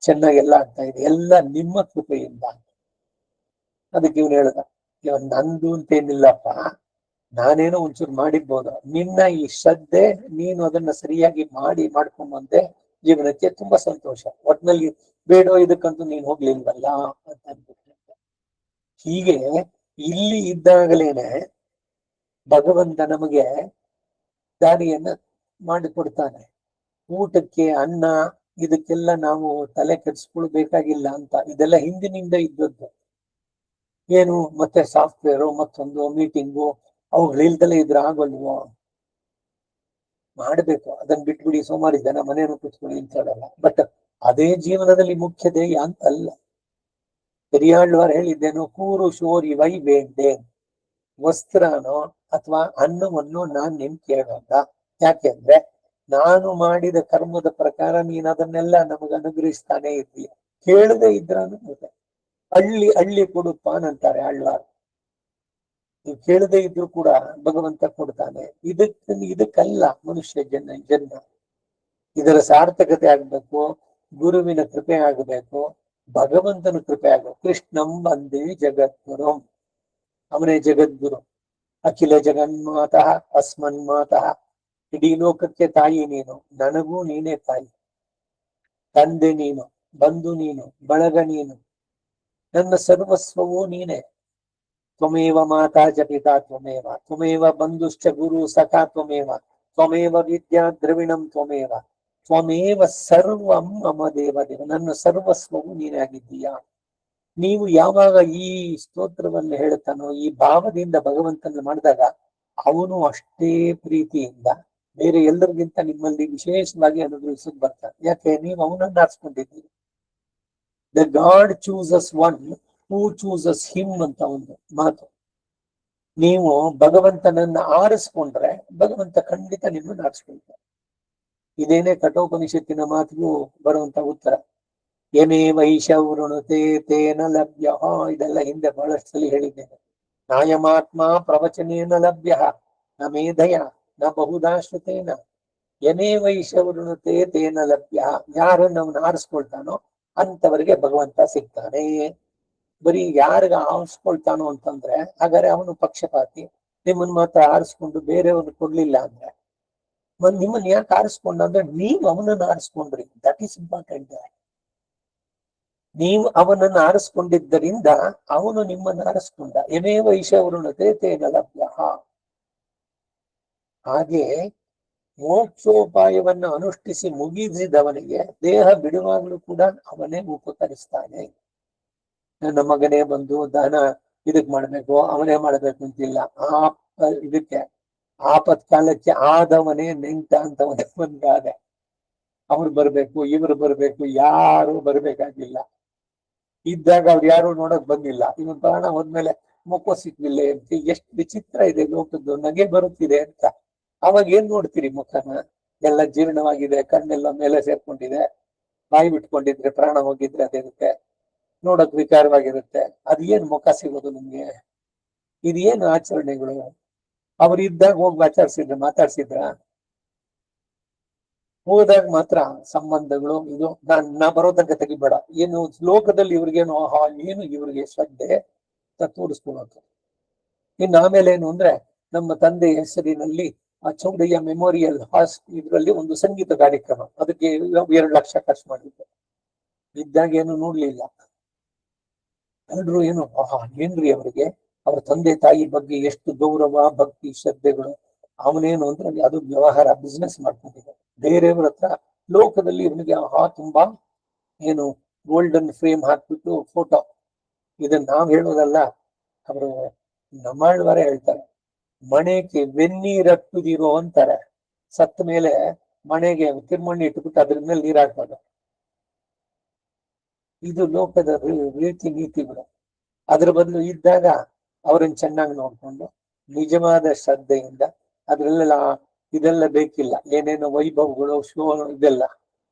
S1: ಚೆನ್ನಾಗೆಲ್ಲ ಆಗ್ತಾ ಇದೆ, ಎಲ್ಲ ನಿಮ್ಮ ಕೃಪೆಯಿಂದ. ಅದಕ್ಕೆ ಇವನು ಹೇಳ್ದ, ನಂದು ಅಂತೇನಿಲ್ಲಪ್ಪ, ನಾನೇನೋ ಒಂಚೂರು ಮಾಡಿರ್ಬೋದು, ನಿನ್ನ ಈ ಶ್ರದ್ಧೆ, ನೀನು ಅದನ್ನ ಸರಿಯಾಗಿ ಮಾಡ್ಕೊಂಬಂದೆ, ಜೀವನಕ್ಕೆ ತುಂಬಾ ಸಂತೋಷ. ಒಟ್ನಲ್ಲಿ ಬೇಡೋ ಇದಕ್ಕಂತೂ ನೀನು ಹೋಗ್ಲಿಲ್ವಲ್ಲ ಅಂತ ಅಂದ್ಬಿಟ್ಟು. ಹೀಗೆ ಇಲ್ಲಿ ಇದ್ದಾಗಲೇನೆ ಭಗವಂತ ನಮಗೆ ದಾರಿಯನ್ನ ಮಾಡಿಕೊಡ್ತಾನೆ. ಊಟಕ್ಕೆ ಅನ್ನ ಇದಕ್ಕೆಲ್ಲ ನಾವು ತಲೆ ಕೆಡಿಸ್ಕೊಳ್ಬೇಕಾಗಿಲ್ಲ ಅಂತ. ಇದೆಲ್ಲ ಹಿಂದಿನಿಂದ ಇದ್ದದ್ದು. ಏನು ಮತ್ತೆ ಸಾಫ್ಟ್ವೇರು, ಮತ್ತೊಂದು ಮೀಟಿಂಗು, ಅವುಗಳಿಲ್ದಲೇ ಇದ್ರೆ ಆಗೋಲ್ವೋ? ಮಾಡ್ಬೇಕು, ಅದನ್ನ ಬಿಟ್ಬಿಡಿ, ಸೋಮಾರಿ ಜನ ಮನೇನು ಕೂತ್ಕೊಳ್ಳಿ ಅಂತ ಹೇಳಲ್ಲ. ಬಟ್ ಅದೇ ಜೀವನದಲ್ಲಿ ಮುಖ್ಯತೆ ಅಂತಲ್ಲ. ಪೆರಿಯಾಳ್ವಾರ್ ಹೇಳಿದ್ದೇನು, ಕೂರು ಶೋರಿ ವೈ ಬೇಂಡೇನ್, ವಸ್ತ್ರನೋ ಅಥವಾ ಅನ್ನವನ್ನು ನಾನ್ ನಿನ್ ಕೇಳೋದ. ಯಾಕೆಂದ್ರೆ ನಾನು ಮಾಡಿದ ಕರ್ಮದ ಪ್ರಕಾರ ನೀನ್ ಅದನ್ನೆಲ್ಲ ನಮಗ ಅನುಗ್ರಹಿಸ್ತಾನೆ ಇದ್ದೀಯ. ಕೇಳದೆ ಇದ್ರ ಹಳ್ಳಿ ಹಳ್ಳಿ ಕೊಡುತ್ತಾನಂತಾರೆ ಆಳ್ವಾರ್. ನೀವು ಕೇಳದೆ ಇದ್ರು ಕೂಡ ಭಗವಂತ ಕೊಡ್ತಾನೆ. ಇದಕ್ಕಲ್ಲ ಮನುಷ್ಯ ಜನ್ಮ. ಇದರ ಸಾರ್ಥಕತೆ ಆಗ್ಬೇಕು, ಗುರುವಿನ ಕೃಪೆ ಆಗಬೇಕು, ಭಗವಂತನ ಕೃಪೆ ಆಗಬೇಕು. ಕೃಷ್ಣಂ ವಂದೇ ಜಗದ್ಗುರು, ಅವನೇ ಜಗದ್ಗುರು. ಅಖಿಲ ಜಗನ್ಮಾತಃ ಅಸ್ಮನ್ಮಾತಃ, ಇಡೀ ಲೋಕಕ್ಕೆ ತಾಯಿ ನೀನು, ನನಗೂ ನೀನೇ ತಾಯಿ. ತಂದೆ ನೀನು, ಬಂಧು ನೀನು, ಬಳಗ ನೀನು, ನನ್ನ ಸರ್ವಸ್ವವೂ ನೀನೆ. ತ್ವಮೇವ ಮಾತಾ ಚ ಪಿತಾ ತ್ವಮೇವ, ತ್ವಮೇವ ಬಂಧುಶ್ಚ ಗುರು ಸಖಾ ತ್ವಮೇವ, ತ್ವಮೇವ ವಿದ್ಯಾ ದ್ರವಿಣಂ ತ್ವಮೇವ, ತ್ವಮೇವ ಸರ್ವಂ ಮಮ ದೇವದೇವ. ನನ್ನ ಸರ್ವಸ್ವವು ನೀನೇ ಆಗಿದ್ದೀಯಾ. ನೀವು ಯಾವಾಗ ಈ ಸ್ತೋತ್ರವನ್ನು ಹೇಳ್ತಾನೋ, ಈ ಭಾವದಿಂದ ಭಗವಂತನ ಮಾಡಿದಾಗ, ಅವನು ಅಷ್ಟೇ ಪ್ರೀತಿಯಿಂದ ಬೇರೆ ಎಲ್ಲರಿಗಿಂತ ನಿಮ್ಮಲ್ಲಿ ವಿಶೇಷವಾಗಿ ಅನುಗ್ರಹಿಸಕ್ ಬರ್ತಾನೆ. ಯಾಕೆ? ನೀವು ಅವನನ್ನು ಆರಿಸ್ಕೊಂಡಿದ್ದೀರಿ. The God chooses one who chooses him ಅಂತ ಒಂದು ಮಾತು. ನೀವು ಭಗವಂತನನ್ನ ಆರಿಸ್ಕೊಂಡ್ರೆ ಭಗವಂತ ಖಂಡಿತ ನಿಮ್ಮನ್ನು ಆರಿಸ್ಕೊಳ್ತಾರೆ. ಇದೇನೇ ಕಠೋಪನಿಷತ್ತಿನ ಮಾತಿಗೂ ಬರುವಂತ ಉತ್ತರ. ಏನೇ ವೈಶವೃಣುತೆ ತೇನ ಲಭ್ಯ. ಇದೆಲ್ಲ ಹಿಂದೆ ಬಹಳಷ್ಟು ಸಲ ಹೇಳಿದ್ದೇನೆ. ನಾಯಮಾತ್ಮ ಪ್ರವಚನೇನ ಲಭ್ಯ ನ ಮೇಧಯ ನ ಬಹುದಾಶ್ರುತೇನ. ಏನೇ ವೈಶವೃಣುತೆ ತೇನ ಲಭ್ಯ. ಯಾರನ್ನು ಅವನು ಆರಿಸ್ಕೊಳ್ತಾನೋ ಅಂತವರಿಗೆ ಭಗವಂತ ಸಿಗ್ತಾನೆ. ಬರೀ ಯಾರಿಗ ಆರಿಸ್ಕೊಳ್ತಾನೋ ಅಂತಂದ್ರೆ ಹಾಗಾದ್ರೆ ಅವನು ಪಕ್ಷಪಾತಿ. ನಿಮ್ಮನ್ನ ಮಾತ್ರ ಆರಿಸ್ಕೊಂಡು ಬೇರೆಯವ್ರನ್ನ ಕೊಡ್ಲಿಲ್ಲ ಅಂದ್ರೆ, ನಿಮ್ಮನ್ನ ಯಾಕೆ ಆರಿಸ್ಕೊಂಡ ಅಂದ್ರೆ ನೀವು ಅವನನ್ನು ಆರಿಸ್ಕೊಂಡ್ರಿ. That is important. ನೀವು ಅವನನ್ನು ಆರಿಸ್ಕೊಂಡಿದ್ದರಿಂದ ಅವನು ನಿಮ್ಮನ್ನು ಆರಿಸ್ಕೊಂಡ. ಏನೇ ವೈಶವೃಣತೆ ತೇನ ಲಭ್ಯ. ಹಾಗೆ ಮೋಕ್ಷೋಪಾಯವನ್ನು ಅನುಷ್ಠಿಸಿ ಮುಗಿಸಿದವನಿಗೆ ದೇಹ ಬಿಡುವಾಗಲೂ ಕೂಡ ಅವನೇ ಉಪಕರಿಸ್ತಾನೆ. ನನ್ನ ಮಗನೇ ಬಂದು ದಾನ ಇದಕ್ ಮಾಡ್ಬೇಕು, ಅವನೇ ಮಾಡ್ಬೇಕು ಅಂತಿಲ್ಲ. ಇದಕ್ಕೆ ಆಪತ್ಕಾಲಕ್ಕೆ ಆದವನೇ ನೆಂಟ ಅಂತ ಒಂದಾದೆ. ಅವ್ರು ಬರ್ಬೇಕು, ಇವ್ರು ಬರ್ಬೇಕು, ಯಾರು ಬರ್ಬೇಕಾಗಿಲ್ಲ. ಇದ್ದಾಗ ಅವ್ರು ಯಾರು ನೋಡಕ್ ಬಂದಿಲ್ಲ. ಇವನ್ ಪ್ರಾಣ ಹೋದ್ಮೇಲೆ ಮುಖ ಸಿಕ್ಕಿಲ್ಲ ಅಂತ ಎಷ್ಟು ವಿಚಿತ್ರ ಇದೆ ಲೋಕದ್ದು. ನಗೆ ಬರುತ್ತಿದೆ ಅಂತ. ಅವಾಗ ಏನ್ ನೋಡ್ತೀರಿ? ಮುಖನ ಎಲ್ಲ ಜೀರ್ಣವಾಗಿದೆ, ಕಣ್ಣೆಲ್ಲ ಮೇಲೆ ಸೇರ್ಕೊಂಡಿದೆ, ಬಾಯಿ ಬಿಟ್ಕೊಂಡಿದ್ರೆ ಪ್ರಾಣ ಹೋಗಿದ್ರೆ ಅದಿರುತ್ತೆ, ನೋಡಕ್ ವಿಕಾರವಾಗಿರುತ್ತೆ. ಅದೇನ್ ಮುಖ ಸಿಗೋದು ನಿಮ್ಗೆ? ಇದೇನು ಆಚರಣೆಗಳು? ಅವ್ರು ಇದ್ದಾಗ ಹೋಗಿ ಮಾತಾಡ್ಸಿದ್ರ ಹೋದಾಗ ಮಾತ್ರ ಸಂಬಂಧಗಳು. ಇದು ನಾ ಬರೋ ತನಕ ತೆಗಿಬೇಡ. ಏನು ಲೋಕದಲ್ಲಿ ಇವ್ರಿಗೇನು ಏನು ಇವ್ರಿಗೆ ಶ್ರದ್ಧೆ ತೋರಿಸ್ಕೊಳಕ್ಕೆ. ಇನ್ನು ಆಮೇಲೆ ಏನು ಅಂದ್ರೆ, ನಮ್ಮ ತಂದೆ ಹೆಸರಿನಲ್ಲಿ ಆ ಚೌಡಯ್ಯ ಮೆಮೋರಿಯಲ್ ಇದರಲ್ಲಿ ಒಂದು ಸಂಗೀತ ಕಾರ್ಯಕ್ರಮ, ಅದಕ್ಕೆ 2 ಲಕ್ಷ ಖರ್ಚು ಮಾಡಿದ್ದೆ. ಇದ್ದಾಗ ಏನು ನೋಡ್ಲಿಲ್ಲ. ಎಲ್ರು ಏನು ಏನ್ರಿ ಅವರಿಗೆ ಅವ್ರ ತಂದೆ ತಾಯಿ ಬಗ್ಗೆ ಎಷ್ಟು ಗೌರವ, ಭಕ್ತಿ, ಶ್ರದ್ಧೆಗಳು. ಅವನೇನು ಅಂದ್ರೆ ಅದು ವ್ಯವಹಾರ, ಬಿಸ್ನೆಸ್ ಮಾಡ್ಕೊಂಡಿದ್ದ. ಬೇರೆಯವ್ರ ಹತ್ರ ಲೋಕದಲ್ಲಿ ಇವನಿಗೆ ತುಂಬಾ ಏನು ಗೋಲ್ಡನ್ ಫ್ರೇಮ್ ಹಾಕ್ಬಿಟ್ಟು ಫೋಟೋ. ಇದನ್ನ ನಾವ್ ಹೇಳೋದಲ್ಲ, ಅವರು ನಮ್ಮಾಳ್ವಾರೇ ಹೇಳ್ತಾರೆ. ಮನೆಗೆ ವೆನ್ನೀರಟ್ಟುದಿರೋ ಅಂತಾರೆ. ಸತ್ತ ಮೇಲೆ ಮನೆಗೆ ತಿರ್ಮಣ್ಣಿ ಇಟ್ಬಿಟ್ಟು ಅದ್ರ ಮೇಲೆ ನೀರ್ ಹಾಕ್ಬಾರ್ದು. ಇದು ಲೋಕದ ರೀತಿ ನೀತಿಗಳು. ಅದ್ರ ಬದಲು ಇದ್ದಾಗ ಅವ್ರನ್ನ ಚೆನ್ನಾಗಿ ನೋಡ್ಕೊಂಡು ನಿಜವಾದ ಶ್ರದ್ಧೆಯಿಂದ ಅದ್ರಲ್ಲೆಲ್ಲ ಇದೆಲ್ಲ ಬೇಕಿಲ್ಲ, ಏನೇನೋ ವೈಭವಗಳು, ಶೋ, ಇದೆಲ್ಲ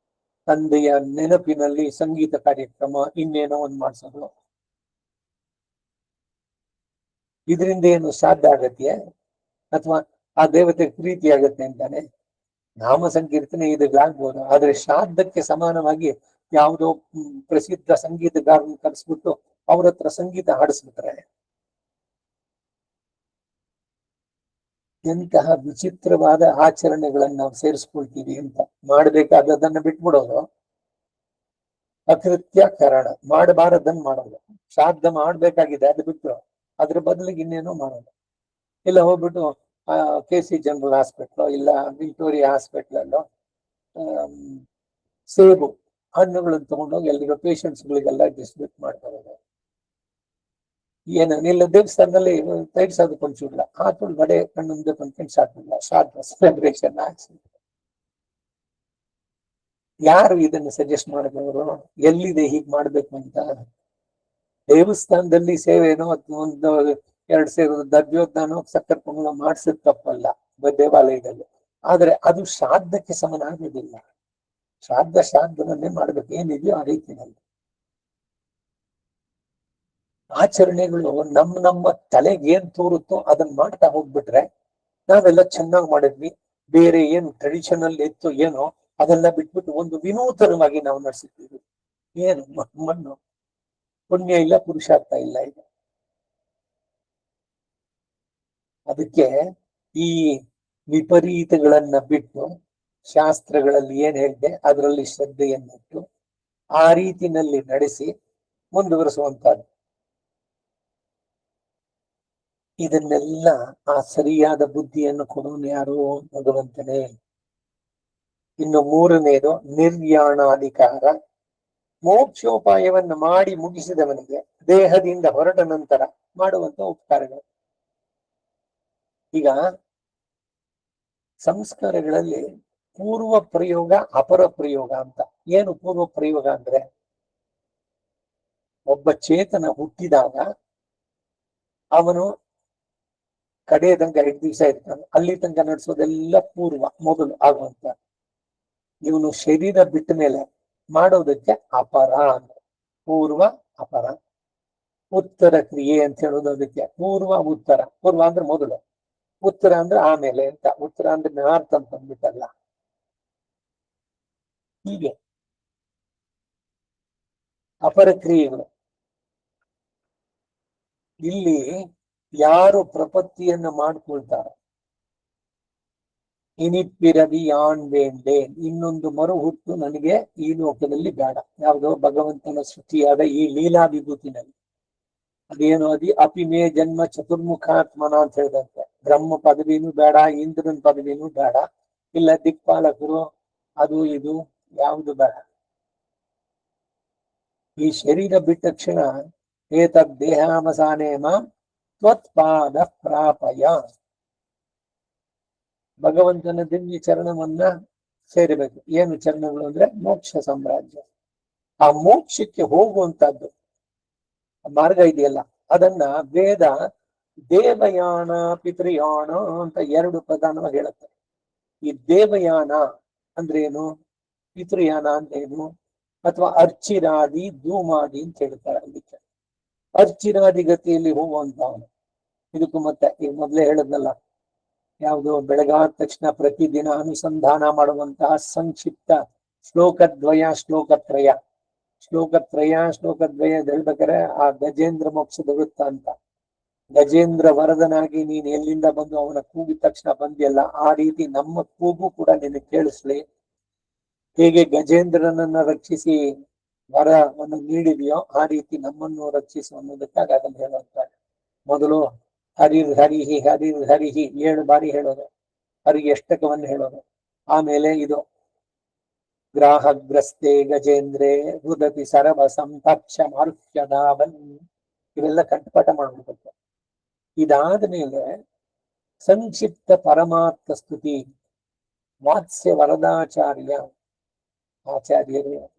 S1: ತಂದೆಯ ನೆನಪಿನಲ್ಲಿ ಸಂಗೀತ ಕಾರ್ಯಕ್ರಮ, ಇನ್ನೇನೋ ಒಂದು ಮಾಡ್ಸೋದು, ಇದರಿಂದ ಏನು ಸಾಧ್ಯ ಆಗತ್ತೆ ಅಥವಾ ಆ ದೇವತೆ ಪ್ರೀತಿ ಆಗತ್ತೆ ಅಂತಾನೆ? ನಾಮ ಸಂಕೀರ್ತನೆ ಇದಾಗ್ಬೋದು, ಆದ್ರೆ ಶ್ರಾದ್ದಕ್ಕೆ ಸಮಾನವಾಗಿ ಯಾವುದೋ ಪ್ರಸಿದ್ಧ ಸಂಗೀತಗಾರನ ಕರೆಸ್ಬಿಟ್ಟು ಅವ್ರ ಹತ್ರ ಸಂಗೀತ ಹಾಡಿಸ್ಬಿಟ್ರೆ ಎಂತಹ ವಿಚಿತ್ರವಾದ ಆಚರಣೆಗಳನ್ನ ನಾವು ಸೇರಿಸ್ಕೊಳ್ತೀವಿ ಅಂತ. ಮಾಡ್ಬೇಕಾದದನ್ನ ಬಿಟ್ಬಿಡೋದು, ಅಕೃತ್ಯ ಕಾರಣ, ಮಾಡಬಾರದನ್ನ ಮಾಡೋದು. ಶ್ರಾದ್ದ ಮಾಡ್ಬೇಕಾಗಿದೆ ಅದು ಬಿಟ್ಟು ಅದ್ರ ಬದಲಿಗೆ ಇನ್ನೇನೋ ಮಾಡೋದು. ಇಲ್ಲ ಹೋಗ್ಬಿಟ್ಟು KC ಜನರಲ್ ಹಾಸ್ಪಿಟ್ಲು ಇಲ್ಲ ವಿಕ್ಟೋರಿಯಾ ಹಾಸ್ಪಿಟ್ಲಲ್ಲೋ ಸೇಬು ಹಣ್ಣುಗಳನ್ನು ತಗೊಂಡೋಗಿ ಎಲ್ಲಿರೋ ಪೇಷಂಟ್ಸ್ಗಳಿಗೆಲ್ಲ ಡಿಸ್ಟ್ರಿಬ್ಯೂಟ್ ಮಾಡ್ತಾರೆ. ಏನಿಲ್ಲ ದೇವಸ್ಥಾನದಲ್ಲಿ ಟೈಟ್ಸ್ ಅದಕ್ಕೆ ಒಂಚೂರ್ಲ ಹಾಕೊಂಡು ಬಡೆ ಕಣ್ಣು ಕೊಂಡ್ಕೊಂಡು ಸಾಕಿಲ್ಲ, ಶ್ರಾದ್ದ ಸೆಲೆಬ್ರೇಷನ್ ಹಾಕ್ಸಿ. ಯಾರು ಇದನ್ನು ಸಜೆಸ್ಟ್ ಮಾಡಿದವರು? ಎಲ್ಲಿದೆ ಹೀಗ್ ಮಾಡ್ಬೇಕು ಅಂತ? ದೇವಸ್ಥಾನದಲ್ಲಿ ಸೇವೆನೋ ಒಂದು 2 ಸೇರು ದರ್ಜೋದ್ಧಾನೋ ಸಕ್ಕರೆ ಪೊಂಗಲ ಮಾಡಿಸಿದ ತಪ್ಪಲ್ಲ ದೇವಾಲಯದಲ್ಲಿ, ಆದ್ರೆ ಅದು ಶ್ರಾದ್ದಕ್ಕೆ ಸಮನಾಗುವುದಿಲ್ಲ. ಶ್ರಾದ್ದವನ್ನೇ ಮಾಡ್ಬೇಕು, ಏನಿದೆಯೋ ಆ ರೀತಿಯಲ್ಲಿ. ಆಚರಣೆಗಳು ನಮ್ಮ ತಲೆಗೆ ಏನ್ ತೋರುತ್ತೋ ಅದನ್ನ ಮಾಡ್ತಾ ಹೋಗ್ಬಿಟ್ರೆ ನಾವೆಲ್ಲ ಚೆನ್ನಾಗಿ ಮಾಡಿದ್ವಿ. ಬೇರೆ ಏನು ಟ್ರೆಡಿಷನಲ್ ಇತ್ತು ಏನೋ ಅದೆಲ್ಲ ಬಿಟ್ಬಿಟ್ಟು ಒಂದು ವಿನೂತನವಾಗಿ ನಾವು ನಡೆಸಿದ್ದೀವಿ. ಏನು ಮಣ್ಣು ಪುಣ್ಯ ಇಲ್ಲ, ಪುರುಷಾರ್ಥ ಇಲ್ಲ. ಈಗ ಅದಕ್ಕೆ ಈ ವಿಪರೀತಗಳನ್ನ ಬಿಟ್ಟು ಶಾಸ್ತ್ರಗಳಲ್ಲಿ ಏನ್ ಹೇಳಿದೆ ಅದರಲ್ಲಿ ಶ್ರದ್ಧೆಯನ್ನಿಟ್ಟು ಆ ರೀತಿನಲ್ಲಿ ನಡೆಸಿ ಮುಂದುವರಿಸುವಂತಹದ್ದು. ಇದನ್ನೆಲ್ಲ ಆ ಸರಿಯಾದ ಬುದ್ಧಿಯನ್ನು ಕೊಡೋನು ಯಾರು? ಭಗವಂತನೇ. ಇನ್ನು 3ನೇದು ನಿರ್ಯಾಣಾಧಿಕಾರ. ಮೋಕ್ಷೋಪಾಯವನ್ನು ಮಾಡಿ ಮುಗಿಸಿದವನಿಗೆ ದೇಹದಿಂದ ಹೊರಟ ನಂತರ ಮಾಡುವಂತ ಉಪಕಾರಗಳು. ಈಗ ಸಂಸ್ಕಾರಗಳಲ್ಲಿ ಪೂರ್ವ ಪ್ರಯೋಗ, ಅಪರ ಪ್ರಯೋಗ ಅಂತ. ಏನು ಪೂರ್ವ ಪ್ರಯೋಗ ಅಂದ್ರೆ, ಒಬ್ಬ ಚೇತನ ಹುಟ್ಟಿದಾಗ ಅವನು ಕಡೆಯ ತನಕ 8 ದಿವಸ ಇರ್ತಾನೆ, ಅಲ್ಲಿ ತನಕ ನಡೆಸೋದೆಲ್ಲ ಪೂರ್ವ, ಮೊದಲು ಆಗುವಂತ. ಇವನು ಶರೀರ ಬಿಟ್ಟ ಮೇಲೆ ಮಾಡೋದಕ್ಕೆ ಅಪರ ಅಂದ್ರೆ. ಪೂರ್ವ ಅಪರ. ಉತ್ತರ ಕ್ರಿಯೆ ಅಂತ ಹೇಳೋದು ಅದಕ್ಕೆ. ಪೂರ್ವ ಉತ್ತರ. ಪೂರ್ವ ಅಂದ್ರೆ ಮೊದಲು, ಉತ್ತರ ಅಂದ್ರೆ ಆಮೇಲೆ ಅಂತ. ಉತ್ತರ ಅಂದ್ರೆ ನಾರ್ತ್ ಅಂತ ಅಂದ್ಬಿಟ್ಟಲ್ಲ. ಹೀಗೆ ಅಪರ ಕ್ರಿಯೆಗಳು. ಇಲ್ಲಿ ಯಾರು ಪ್ರಪತ್ತಿಯನ್ನು ಮಾಡ್ಕೊಳ್ತಾರ, ಇನಿಪ್ಪಿರವಿ ಯಾನ್ ಬೇಂಡೇನ್, ಇನ್ನೊಂದು ಮರು ಹುಟ್ಟು ನನಗೆ ಈ ಲೋಕದಲ್ಲಿ ಬೇಡ. ಯಾವುದೋ ಭಗವಂತನ ಸೃಷ್ಟಿಯಾದ ಈ ಲೀಲಾ ವಿಭೂತಿನಲ್ಲಿ. ಅದೇನು ಅಪಿಮೇ ಜನ್ಮ ಚತುರ್ಮುಖಾತ್ಮನ ಅಂತ ಹೇಳಿದಂತೆ. ಬ್ರಹ್ಮ ಪದವಿನೂ ಬೇಡ, ಇಂದ್ರನ ಪದವಿನೂ ಬೇಡ, ಇಲ್ಲ ದಿಕ್ಪಾಲಕರು ಅದು ಇದು ಯಾವುದು ಬೇಡ. ಈ ಶರೀರ ಬಿಟ್ಟ ತಕ್ಷಣ ಏತದ್ ದೇಹಾವಸಾನೇಮ ತ್ವತ್ಪಾದ ಪ್ರಾಪಯ, ಭಗವಂತನ ದಿವ್ಯ ಚರಣವನ್ನ ಸೇರಬೇಕು. ಏನು ಚರಣಗಳು ಅಂದ್ರೆ ಮೋಕ್ಷ ಸಾಮ್ರಾಜ್ಯ. ಆ ಮೋಕ್ಷಕ್ಕೆ ಹೋಗುವಂತಹದ್ದು ಮಾರ್ಗ ಇದೆಯಲ್ಲ, ಅದನ್ನ ವೇದ ದೇವಯಾನ ಪಿತೃಯಾನ ಅಂತ 2 ಪ್ರಧಾನವಾಗಿ ಹೇಳುತ್ತೆ. ಈ ದೇವಯಾನ ಅಂದ್ರೆ ಏನು, ಪಿತೃಯಾನ ಅಂದ್ರೆ ಏನು, ಅಥವಾ ಅರ್ಚಿರಾದಿ ಧೂಮಾದಿ ಅಂತ ಹೇಳ್ತಾರೆ. ಅದಕ್ಕೆ ಅರ್ಚಿರಾದಿ ಗತಿಯಲ್ಲಿ ಹೋಗುವಂತವನು. ಇದಕ್ಕೂ ಮತ್ತೆ ಈಗ ಮೊದಲೇ ಹೇಳದ್ನಲ್ಲ, ಯಾವುದು ಬೆಳಗಾದ ತಕ್ಷಣ ಪ್ರತಿದಿನ ಅನುಸಂಧಾನ ಮಾಡುವಂತಹ ಸಂಕ್ಷಿಪ್ತ ಶ್ಲೋಕದ್ವಯ ಹೇಳ್ಬೇಕಾರೆ ಆ ಗಜೇಂದ್ರ ಮೋಕ್ಷದ ವೃತ್ತ ಅಂತ. ಗಜೇಂದ್ರ ವರದನಾಗಿ ನೀನ್ ಎಲ್ಲಿಂದ ಬಂದು ಅವನ ಕೂಗಿದ ತಕ್ಷಣ ಬಂದಿಯಲ್ಲ, ಆ ರೀತಿ ನಮ್ಮ ಕೂಗು ಕೂಡ ನಿನಗೆ ಕೇಳಿಸ್ಲಿ. ಹೇಗೆ ಗಜೇಂದ್ರನನ್ನ ರಕ್ಷಿಸಿ ವರವನ್ನು ನೀಡಿದೆಯೋ ಆ ರೀತಿ ನಮ್ಮನ್ನು ರಕ್ಷಿಸು ಅನ್ನೋದಕ್ಕಾಗಿ ಅದನ್ನು ಹೇಳುವಂತ. ಮೊದಲು ಹರಿರ್ ಹರಿಹಿ ಹರಿರ್ ಹರಿಹಿ 7 ಬಾರಿ ಹೇಳೋದು, ಹರಿಗೆ ಅಷ್ಟಕವನ್ನು ಹೇಳೋದು. ಆಮೇಲೆ ಇದು ಗ್ರಾಹಗ್ರಸ್ತೆ ಗಜೇಂದ್ರೇ ರುದತಿ ಸರವ ಸಂತಕ್ಷ ಮಾರುಷ್ಯದಾವನ್, ಇವೆಲ್ಲ ಕಂಠಪಾಠ ಮಾಡ್ಬೇಕು. ಇದಾದ ಮೇಲೆ ಸಂಕ್ಷಿಪ್ತ ಪರಮಾತ್ಮ ಸ್ತುತಿ, ವಾತ್ಸ್ಯ ವರದಾಚಾರ್ಯರು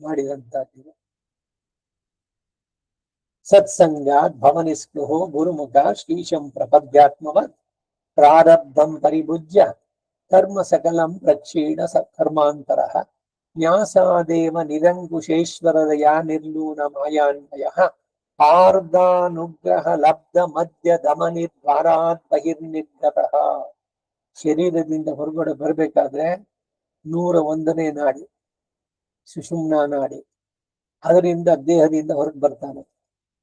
S1: ಮಾಡಿದಂತಹದ್ದು. ಸತ್ಸಂಗಾತ್ ಭವನಿಸ್ಪೃಹೋ ಗುರುಮುಖ ಶ್ರೀಶಂ ಪ್ರಪದ್ಯಾತ್ಮವತ್ ಪ್ರಾರಬ್ಧಂ ಪರಿಭುಜ್ಯ ಕರ್ಮ ಸಕಲಂ ಪ್ರಕ್ಷೀಣ ಕರ್ಮಾಂತರ ನ್ಯಾಸಾದೇವ ನಿರಂಕುಶೇಶ್ವರದಯ ನಿರ್ಲೂನ ಮಾಯಾನ್ವಯ ಆರ್ಧಾನುಗ್ರಹ ಲಬ್ಧ ಮಧ್ಯ ದಮನಿ ದ್ವಾರಾತ್ ಬಹಿರ್ನಿರ್ಗತಃ. ಶರೀರದಿಂದ ಹೊರಗಡೆ ಬರ್ಬೇಕಾದ್ರೆ 101ನೇ ನಾಡಿ ಸುಷುಮ್ನಾ ನಾಡಿ, ಅದರಿಂದ ದೇಹದಿಂದ ಹೊರಗೆ ಬರ್ತಾನೆ.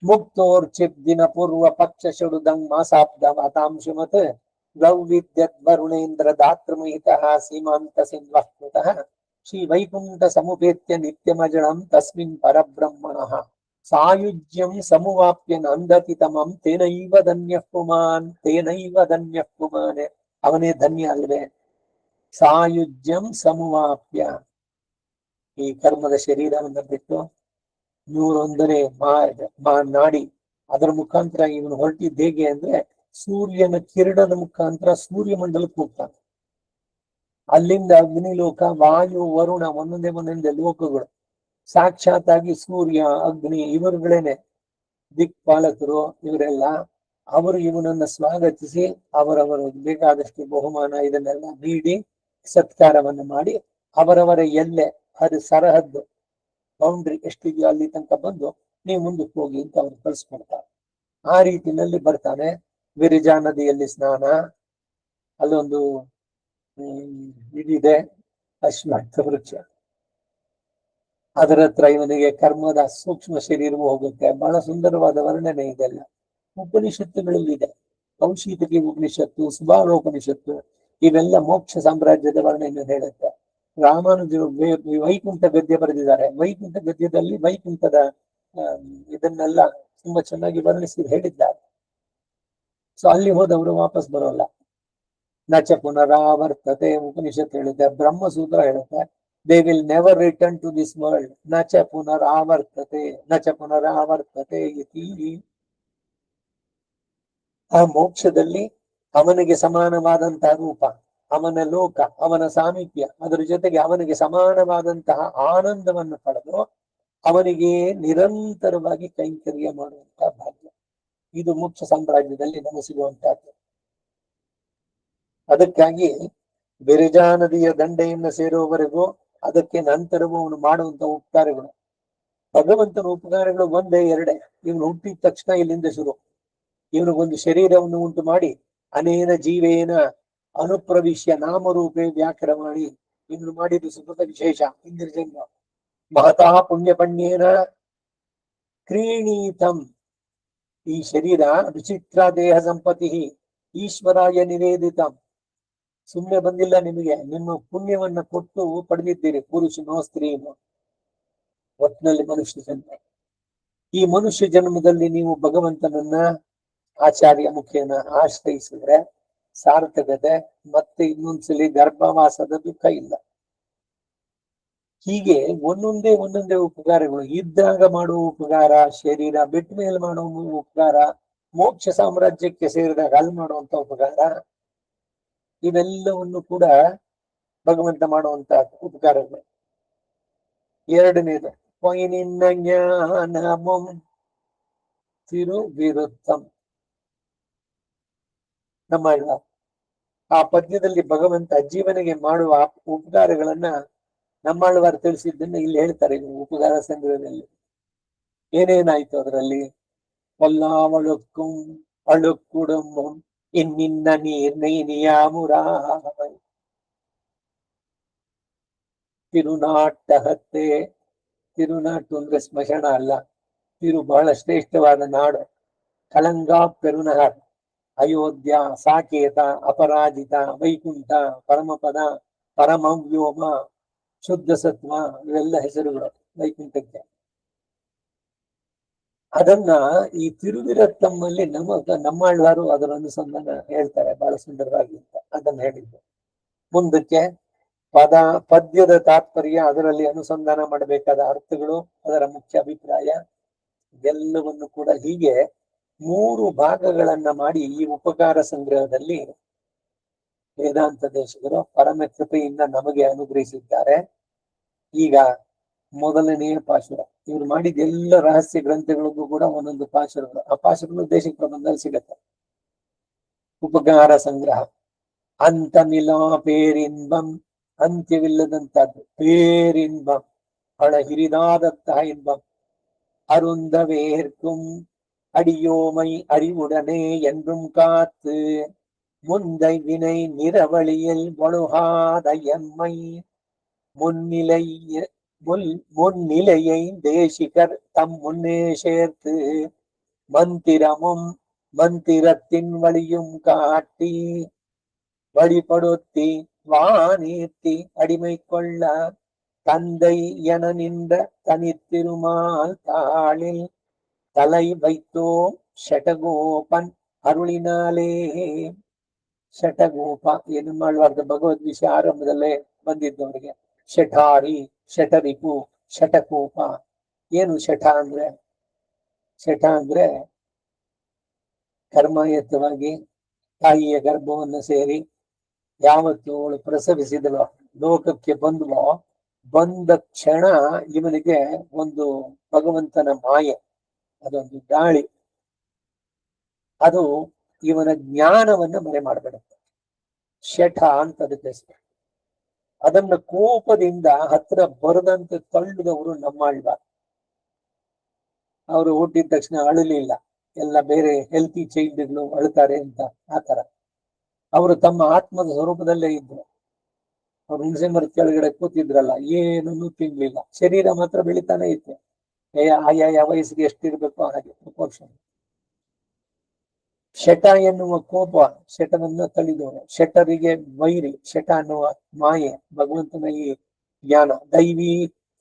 S1: ಮುಕ್ತೋರ್ಚಿತ್ ದಿನ ಪೂರ್ವ ಪಕ್ಷ ಶುಡುದಂಗ್ ಮಾಸಾಬ್ದ ವಾತಾಂಶುಮತ್ ಗೌವಿದ್ಯದ್ ವರುಣೇಂದ್ರ ದಾತೃಮಹಿತಃ ಸೀಮಾಂತ ಸಿಂಹಕೃತಃ ಶ್ರೀ ವೈಕುಂಠ ಸಮುಪೇತ್ಯ ನಿತ್ಯಮಜಳಂ ತಸ್ಮಿನ್ ಪರಬ್ರಹ್ಮಣಃ ಸಾಯುಜ್ಯಂ ಸಮುವಾಪ್ಯ ನಂದತಿ ತಮಂ ತೇನೈವ ಧನ್ಯಃ ಪುಮಾನ್. ತೇನೈವ ಧನ್ಯಃ ಪುಮಾನ್, ಅವನೇ ಧನ್ಯ ಅಲ್ವೇ. ಸಾಯುಜ್ಯಂ ಸಮುವಾಪ್ಯ, ಈ ಕರ್ಮದ ಶರೀರವನ್ನು ಬಿಟ್ಟು 101ನೇ ನಾಡಿ, ಅದರ ಮುಖಾಂತರ ಇವನು ಹೊರಟಿದ್ದು ಹೇಗೆ ಅಂದ್ರೆ ಸೂರ್ಯನ ಕಿರಣದ ಮುಖಾಂತರ ಸೂರ್ಯಮಂಡಲಕ್ಕೆ ಹೋಗ್ತಾನೆ. ಅಲ್ಲಿಂದ ಅಗ್ನಿಲೋಕ, ವಾಯು, ವರುಣ, ಒಂದೊಂದೇ ಲೋಕಗಳು. ಸಾಕ್ಷಾತ್ ಆಗಿ ಸೂರ್ಯ, ಅಗ್ನಿ ಇವರುಗಳೇನೆ ದಿಕ್ಪಾಲಕರು. ಇವರೆಲ್ಲ ಅವರು ಇವನನ್ನ ಸ್ವಾಗತಿಸಿ ಅವರವರು ಬೇಕಾದಷ್ಟು ಬಹುಮಾನ ಇದನ್ನೆಲ್ಲ ನೀಡಿ ಸತ್ಕಾರವನ್ನು ಮಾಡಿ ಅವರವರ ಎಲ್ಲೆ, ಅದು ಸರಹದ್ದು ಬೌಂಡ್ರಿ ಎಷ್ಟಿದೆಯೋ ಅಲ್ಲಿ ತನಕ ಬಂದು ನೀವು ಮುಂದಕ್ಕೆ ಹೋಗಿ ಅಂತ ಅವ್ರು ಕಳಿಸ್ಕೊಡ್ತಾರೆ. ಆ ರೀತಿನಲ್ಲಿ ಬರ್ತಾನೆ. ವಿರಜಾ ನದಿಯಲ್ಲಿ ಸ್ನಾನ, ಅಲ್ಲೊಂದು ಇದಿದೆ ಅಶ್ವತ್ಥ ವೃಕ್ಷ, ಅದರ ಹತ್ರ ಇವನಿಗೆ ಕರ್ಮದ ಸೂಕ್ಷ್ಮ ಶರೀರವೂ ಹೋಗುತ್ತೆ. ಬಹಳ ಸುಂದರವಾದ ವರ್ಣನೆ ಇದೆಲ್ಲ ಉಪನಿಷತ್ತುಗಳಲ್ಲಿದೆ. ಕೌಶಿತಕಿ ಉಪನಿಷತ್ತು, ಸುಬಾಲೋಪನಿಷತ್ತು, ಇವೆಲ್ಲ ಮೋಕ್ಷ ಸಾಮ್ರಾಜ್ಯದ ವರ್ಣನೆ ಹೇಳುತ್ತೆ. ರಾಮಾನುಜರು ವೈಕುಂಠ ಗದ್ಯ ಬರೆದಿದ್ದಾರೆ. ವೈಕುಂಠ ಗದ್ಯದಲ್ಲಿ ವೈಕುಂಠದ ಇದನ್ನೆಲ್ಲ ತುಂಬಾ ಚೆನ್ನಾಗಿ ವರ್ಣಿಸಿ ಹೇಳಿದ್ದಾರೆ. ಸೊ ಅಲ್ಲಿ ಹೋದವರು ವಾಪಸ್ ಬರೋಲ್ಲ. ನಚ ಪುನರಾವರ್ತತೆ ಉಪನಿಷತ್ ಹೇಳುತ್ತೆ, ಬ್ರಹ್ಮಸೂತ್ರ ಹೇಳುತ್ತೆ, they will never return to this world. ನಚ ಪುನರಾವರ್ತತೆ, ನಚ ಪುನರಾವರ್ತತೆ ಇತಿ. ಆ ಮೋಕ್ಷದಲ್ಲಿ ಅವನಿಗೆ ಸಮಾನವಾದಂತಹ ರೂಪ, ಅವನ ಲೋಕ, ಅವನ ಸಾಮೀಪ್ಯ, ಅದರ ಜೊತೆಗೆ ಅವನಿಗೆ ಸಮಾನವಾದಂತಹ ಆನಂದವನ್ನು ಪಡೆದು ಅವನಿಗೆ ನಿರಂತರವಾಗಿ ಕೈಂಕರ್ಯ ಮಾಡುವಂತಹ ಭಾಗ್ಯ. ಇದು ಮೋಕ್ಷ ಸಾಮ್ರಾಜ್ಯದಲ್ಲಿ ನಮಗೆ ಸಿಗುವಂತಹದ್ದು. ಅದಕ್ಕಾಗಿ ವಿರಜಾ ನದಿಯ ದಂಡೆಯನ್ನು ಸೇರುವವರೆಗೂ, ಅದಕ್ಕೆ ನಂತರವೂ ಅವನು ಮಾಡುವಂತ ಉಪಕಾರಗಳು, ಭಗವಂತನ ಉಪಕಾರಗಳು ಒಂದೇ ಎರಡೇ. ಇವನು ಹುಟ್ಟಿದ ತಕ್ಷಣ ಇಲ್ಲಿಂದ ಶುರು. ಇವನಿಗೊಂದು ಶರೀರವನ್ನು ಉಂಟು ಮಾಡಿ ಅನೇನ ಜೀವೇನ ಅನುಪ್ರವಿಶ್ಯ ನಾಮರೂಪೇ ವ್ಯಾಕರವಾಣಿ, ಇವನು ಮಾಡಿದ್ದು ಸುಖ ವಿಶೇಷ. ಇಂದ್ರ ಜನ್ಮ ಮಹತಾ ಪುಣ್ಯ ಪಣ್ಯೇನ ಕ್ರೀಣೀತಂ. ಈ ಶರೀರ ವಿಚಿತ್ರ ದೇಹ ಸಂಪತ್ತಿ ಈಶ್ವರಾಯ ನಿವೇದಿತಂ. ಸುಮ್ಮನೆ ಬಂದಿಲ್ಲ ನಿಮಗೆ, ನಿಮ್ಮ ಪುಣ್ಯವನ್ನ ಕೊಟ್ಟು ಪಡೆದಿದ್ದೀರಿ, ಪುರುಷನೋ ಸ್ತ್ರೀನೋ, ಒಟ್ಟಿನಲ್ಲಿ ಮನುಷ್ಯ ಜನ್ಮ. ಈ ಮನುಷ್ಯ ಜನ್ಮದಲ್ಲಿ ನೀವು ಭಗವಂತನನ್ನ ಆಚಾರ್ಯ ಮುಖೇನ ಆಶ್ರಯಿಸಿದ್ರೆ ಸಾರ್ಥಕತೆ, ಮತ್ತೆ ಇನ್ನೊಂದ್ಸಲಿ ಗರ್ಭವಾಸದ ದುಃಖ ಇಲ್ಲ. ಹೀಗೆ ಒಂದೊಂದೇ ಉಪಕಾರಗಳು. ಇದ್ದಾಗ ಮಾಡುವ ಉಪಕಾರ, ಶರೀರ ಬಿಟ್ಟ ಮೇಲೆ ಮಾಡುವ ಉಪಕಾರ, ಮೋಕ್ಷ ಸಾಮ್ರಾಜ್ಯಕ್ಕೆ ಸೇರಿದಾಗ ಅಲ್ಲಿ ಮಾಡುವಂತ ಉಪಕಾರ, ಇವೆಲ್ಲವನ್ನು ಕೂಡ ಭಗವಂತ ಮಾಡುವಂತ ಉಪಕಾರಗಳು. ಎರಡನೇದು ಪೊಯ್ನಿನ್ನ ಜ್ಞಾನಮಂ ತಿರುವಿರುತ್ತಂ. ನಮ್ಮ ಆ ಪದ್ಯದಲ್ಲಿ ಭಗವಂತ ಜೀವನಿಗೆ ಮಾಡುವ ಉಪಕಾರಗಳನ್ನ ನಮ್ಮಾಳ್ವಾರು ತಿಳಿಸಿದ್ದನ್ನ ಇಲ್ಲಿ ಹೇಳ್ತಾರೆ. ಉಪಕಾರ ಸಂಗ್ರಹದಲ್ಲಿ ಏನೇನಾಯ್ತು ಅದರಲ್ಲಿ? ಕೊಲ್ಲಾವಳುಕ್ಕುಂ ಅಳುಕ್ಕುಡುಂಬಂ ಇನ್ನಿನ್ನ ನೀರ್ನೈನಿಯಾಮುರಾ ತಿರುನಾಟಹತ್ತೆ. ತಿರುನಾಟು ಅಂದ್ರೆ ಸ್ಮಶಾನ ಅಲ್ಲ, ತಿರು ಬಹಳ ಶ್ರೇಷ್ಠವಾದ ನಾಡು. ಕಳಂಗಾ ಪೆರುನಹರ್, ಅಯೋಧ್ಯ, ಸಾಕೇತ, ಅಪರಾಜಿತ, ವೈಕುಂಠ, ಪರಮಪದ, ಪರಮವ್ಯೋಮ, ಶುದ್ಧ ಸತ್ವ, ಇವೆಲ್ಲ ಹೆಸರುಗಳು ವೈಕುಂಠಕ್ಕೆ. ಅದನ್ನ ಈ ತಿರುವಿರತ್ತಮ್ಮಲ್ಲಿ ನಮ್ಮಾಳ್ವಾರು ಅದರ ಅನುಸಂಧಾನ ಹೇಳ್ತಾರೆ ಬಹಳ ಸುಂದರವಾಗಿ ಅಂತ. ಅದನ್ನ ಹೇಳಿದ್ದು. ಮುಂದಕ್ಕೆ ಪದ್ಯದ ತಾತ್ಪರ್ಯ, ಅದರಲ್ಲಿ ಅನುಸಂಧಾನ ಮಾಡಬೇಕಾದ ಅರ್ಥಗಳು, ಅದರ ಮುಖ್ಯ ಅಭಿಪ್ರಾಯ, ಎಲ್ಲವನ್ನು ಕೂಡ ಹೀಗೆ 3 ಭಾಗಗಳನ್ನ ಮಾಡಿ ಈ ಉಪಕಾರ ಸಂಗ್ರಹದಲ್ಲಿ ವೇದಾಂತ ದೇಶಿಕರು ಪರಮ ಕೃಪೆಯಿಂದ ನಮಗೆ ಅನುಗ್ರಹಿಸಿದ್ದಾರೆ. ಈಗ ಮೊದಲನೆಯ ಪಾಶುರ. ಇವ್ರು ಮಾಡಿದ ಎಲ್ಲ ರಹಸ್ಯ ಗ್ರಂಥಗಳಿಗೂ ಕೂಡ ಒಂದೊಂದು ಪಾಶಗಳು, ಆ ಪಾಶಗಳು ದೇಶಿಕ ಪ್ರಬಂಧದಲ್ಲಿ ಸಿಗತ್ತೆ. ಉಪಕಾರ ಸಂಗ್ರಹ, ಅಂತಮಿಲಾ ಪೇರಿನ್ಬಂ, ಅಂತ್ಯವಿಲ್ಲದಂತಹದ್ದು, ಪೇರಿನ್ಬಂ ಬಹಳ ಹಿರಿದಾದಂತಹ ಇನ್ಬಂ, அருந்தவேற்கும் அடியோமை அறிவுடனே என்றும் காத்து முந்தை வினை நிறவழியில் ஒழுகாத எம்மை முன்னிலையை தேசிகர் தம் முன்னே சேர்த்து மந்திரமும் மந்திரத்தின் வழியும் காட்டி வழிபடுத்தி வானீர்த்தி அடிமை கொள்ள தந்தை என நின்ற தனித்திருமால் தாளில் தலை வைத்தோம் ಶಟಗೋಪನ್ ಅರುಳಿನಾಲೇ. ಶಟಗೋಪ ಏನು ಮಾಡಬಾರ್ದು, ಭಗವದ್ ವಿಷಯ ಆರಂಭದಲ್ಲೇ ಬಂದಿದ್ದವರಿಗೆ. ಶಠಾರಿ, ಶಠರಿಪು, ಶಟಕೋಪ. ಏನು ಶಠ ಅಂದ್ರೆ? ಶಠ ಅಂದ್ರೆ ಕರ್ಮಯುತವಾಗಿ ತಾಯಿಯ ಗರ್ಭವನ್ನು ಸೇರಿ ಯಾವತ್ತು ಅವಳು ಪ್ರಸವಿಸಿದಳೋ, ಲೋಕಕ್ಕೆ ಬಂದವೋ, ಬಂದ ಕ್ಷಣ ಇವನಿಗೆ ಒಂದು ಭಗವಂತನ ಮಾಯೆ, ಅದೊಂದು ಗಾಳಿ, ಅದು ಇವನ ಜ್ಞಾನವನ್ನು ಮರೆ ಮಾಡಿಬಿಡುತ್ತೆ. ಶಠ ಅಂತ ಅದಕ್ಕೆ ಹೆಸರು. ಅದನ್ನ ಕೋಪದಿಂದ ಹತ್ರ ಬರದಂತೆ ತಳ್ಳಿದವರು ನಮ್ಮಾಳ್ವ. ಅವರು ಹುಟ್ಟಿದ ತಕ್ಷಣ ಅಳಲಿಲ್ಲ, ಎಲ್ಲ ಬೇರೆ ಹೆಲ್ತಿ ಚೈಲ್ಡ್ಗಳು ಅಳ್ತಾರೆ ಅಂತ ಆತರ. ಅವರು ತಮ್ಮ ಆತ್ಮದ ಸ್ವರೂಪದಲ್ಲೇ ಇದ್ರು. ಅವ್ರು ಹುಣಸೆ ಮರದ ಕೆಳಗಡೆ ಕೂತಿದ್ರಲ್ಲ, ಏನನ್ನು ತಿನ್ಲಿಲ್ಲ, ಶರೀರ ಮಾತ್ರ ಬೆಳಿತಾನೆ ಇತ್ತು. ಆಯಾ ವಯಸ್ಸಿಗೆ ಎಷ್ಟಿರ್ಬೇಕು ಹಾಗೆ ಪ್ರಪೋರ್ಷನ್. ಶಠ ಎನ್ನುವ ಕೋಪ, ಶಠವನ್ನು ತಳಿದವರು. ಶಠರಿಗೆ ವೈರಿ, ಶಠ ಅನ್ನುವ ಮಾಯೆ, ಭಗವಂತನ ಈ ಜ್ಞಾನ. ದೈವಿ